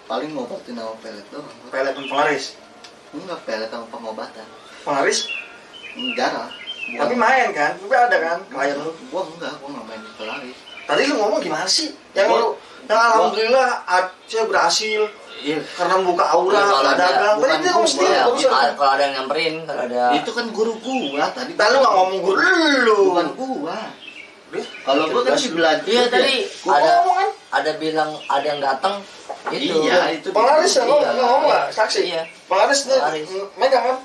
Paling ngobatin sama pelet doang. Pelet dan penglaris. Enggak, pelet sama pengobatan. Penglaris, Jarang. tapi main kan? Tapi ada kan klien lu. Gua enggak, gua nggak main pelaris. Tadi lu ngomong gimana sih? Yang Gua- lu, yang alhamdulillah saya berhasil karena membuka aura, Ya, kalau ada- dagang. Tadi bukan dia ngomong gua. sendiri. Ya, barusan. kalau ada yang nyamperin, kalau ada Itu kan guru gua tadi. Tadi lu nggak ngomong gue lu. Bukan gua. Kalau gua kan di belajar. iya tadi Gua ada ngomong kan? ada bilang ada yang datang itu. Iya, itu Penglaris ya, Iya. ngomong nggak? Saksi. Iya. Penglaris dia Penglaris. megang kan?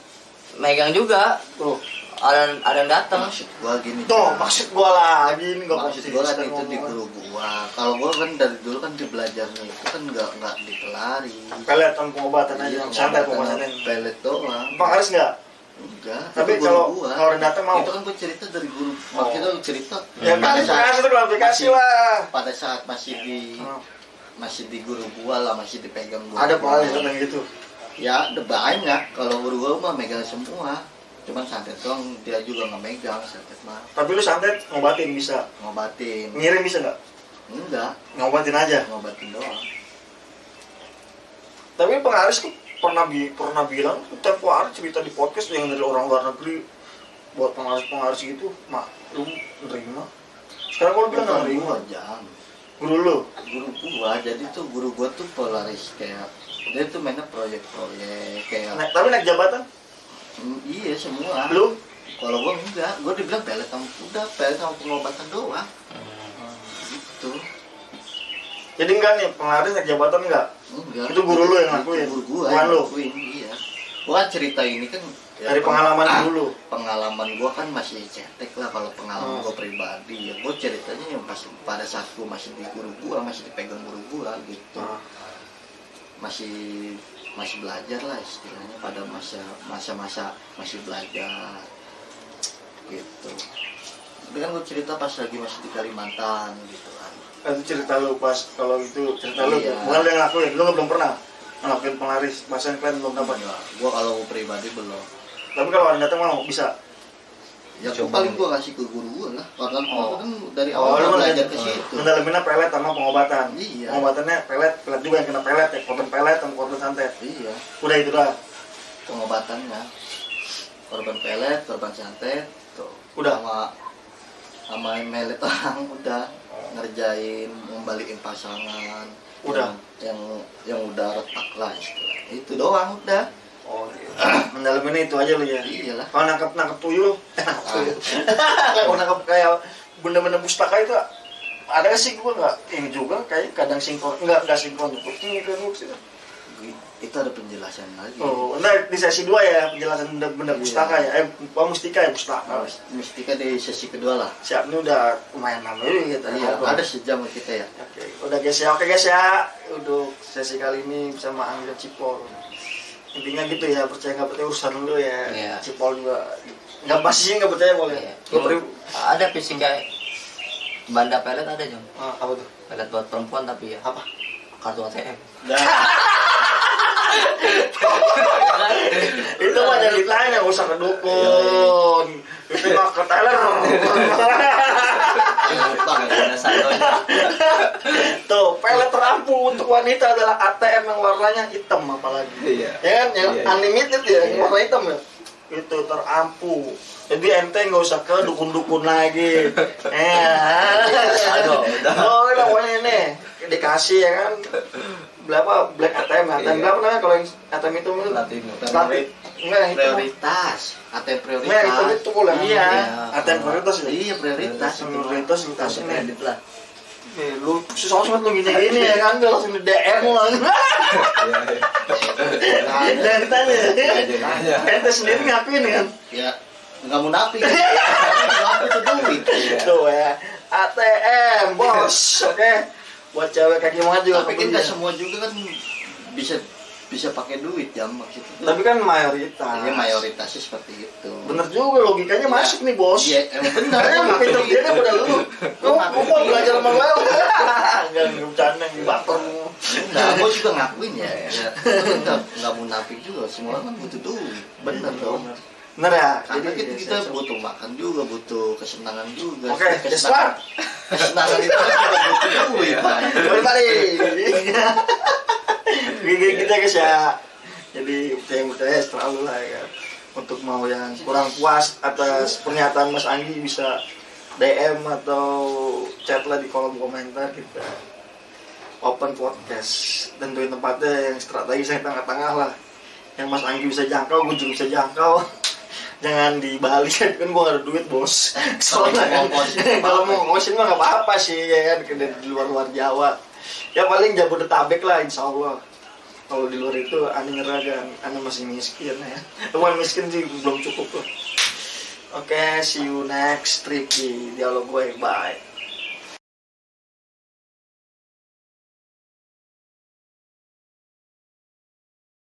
Megang juga. Tuh. Ada yang datang. Maksud gua gini. Tuh, maksud gua lagi ini nggak Maksud gua kan itu di guru gua. Kalau gua kan dari dulu kan di belajarnya itu kan nggak di pelari. Pelet dan pengobatan aja, Iya, santai pengobatan pengobatannya. pelet doang. Penglaris nggak? Enggak. Tapi itu guru kalau gua. orang datang mau. Itu kan gua cerita dari guru. Makanya gua cerita. Ya kan, penglaris itu klarifikasi lah. Pada saat masih di guru gua lah, masih dipegang guru. Ada gua. penglaris datang gitu. Ya, ada banyak. Kalau guru gua mah megang semua. Cuman santet doang dia juga nggak megang santet mah. Tapi lu santet ngobatin bisa. Ngobatin. Ngirim bisa nggak? Enggak, Ngobatin aja. ngobatin doang. Tapi penglaris tuh pernah bilang tempo hari cerita di podcast yang dari orang luar negeri buat penglaris gitu, mak lu nerima. Sekarang kalau bilang nggak nerima, Gua jam. guru lu. Guru gua, jadi tuh guru gua tuh polaris kayak dia tuh mainnya proyek-proyek kayak Naik jabatan, iya semua. lu Kalau gua enggak, gua dibilang pelet sama pengobatan doang. Gitu. jadi enggak nih penglaris naik jabatan enggak? Enggak. Itu guru lu yang ngakuin? Guru gua. Bukan yang lu? ngakuin, iya. Gua cerita ini kan ya, Dari pengalaman dulu. Pengalaman gua kan masih cetek lah kalau pengalaman gua pribadi ya. Gua ceritanya yang pas pada saat gua masih di guru gua, masih dipegang guru gua gitu. Masih belajar lah istilahnya pada masa masih belajar gitu. Tapi kan gua cerita pas lagi masih di Kalimantan gitu kan. Itu cerita lu pas kalau itu cerita lu, Iya. bukan lu yang ngakuin, lu belum pernah ngelakuin penglaris, pasien klien belum dapat. Enggak, gua kalau gua pribadi belum. Tapi kalau orang datang mau bisa. Ya gua paling gua kasih ke guru gua lah. Karena gua kan dari Oh, awal lu belajar belajar ke situ. Mendalaminnya pelet sama pengobatan. Iya. Pengobatannya pelet juga yang kena pelet ya, korban pelet dan korban santet. Iya, Udah itu dah. pengobatannya korban pelet, korban santet, tuh. Udah. Sama melet orang udah ngerjain membalikin pasangan. Udah. Yang udah retak lah istilahnya. Itu doang udah. Oh, mendalaminnya itu aja lu ya. Iyalah. Kalau nangkep tuyul, kalau nangkep kayak benda-benda pustaka itu ada nggak sih? Gua nggak ini juga kayak kadang sinkron, nggak sinkron juga. Itu ada penjelasan lagi. Oh, ntar di sesi 2 ya penjelasan benda-benda Iya. pustaka ya. Mustika ya pustaka. Mistika di sesi kedua lah. Siap, ini udah lumayan lama juga kita. Iya, ngobrol. ada sejam kita ya. Oke, udah guys ya. Oke guys ya. Untuk sesi kali ini bersama Anggi dan Cipol. Intinya gitu ya, percaya nggak percaya urusan lu ya. Iya. Cipol juga nggak pasti nggak percaya boleh. Iya. Lu Ada fisika banda pelet ada Jom. apa tuh? Pelet buat perempuan tapi ya Apa? kartu ATM. Itu mah jadi lain yang usah ke dukun. Itu mah ke teller. Tuh, pelet terampuh untuk wanita adalah ATM yang warnanya hitam apalagi. Iya. Ya kan, yang Iya. unlimited ya, yang warna hitam ya. Itu terampuh. Jadi ente nggak usah ke dukun-dukun lagi. Aduh, udah. Oh, pokoknya ini dikasih ya kan. Berapa black ATM? ATM Iya. berapa namanya kalau yang ATM itu? Latino. Enggak, yang itu. Prioritas, ATM prioritas. Nah, itu boleh. Iya. ATM prioritas ya. Iya, prioritas. Prioritas Kartu dikasih nih. kredit lah. Lu si sosmed lu gini-gini ya kan, lu langsung di DM lu langsung. Jangan ditanya. Ente sendiri ngapain kan? Ya nggak munafik. Munafik itu duit. Tuh ya, ATM bos, oke. Buat cewek kaki banget juga. Tapi kan nggak semua juga kan bisa pakai duit ya maksudnya. Tapi kan mayoritas. Ini mayoritasnya seperti itu. Bener juga, logikanya masuk nih bos. Iya, emang benar. Emang pinter dia deh pada lu. Lu mau belajar sama gue. Enggak bercanda nih baper. Nah, gue juga ngakuin ya. Nggak munafik juga. Semua orang kan butuh duit. Bener dong. Bener ya. Karena kita butuh makan juga, butuh kesenangan juga. Oke, kesenangan. Kesenangan itu kan juga butuh duit, Pak. Balik. Kita guys ya. Jadi yang percaya selalu lah ya. Untuk mau yang kurang puas atas pernyataan Mas Anggi bisa DM atau chat lah di kolom komentar kita. Open podcast, tentuin tempatnya yang strategis yang tengah-tengah lah. Yang Mas Anggi bisa jangkau, gue juga bisa jangkau. Jangan di Bali kan gue gak ada duit bos. Soalnya kan kalau mau ngkosin mah gak apa-apa sih ya kan, di luar-luar Jawa. Ya paling Jabodetabek lah insya Allah. Kalau di luar itu aneh nyerah, aneh masih miskin ya. Bukan miskin sih, belum cukup loh. Oke, see you next trip di dialog gue. Bye.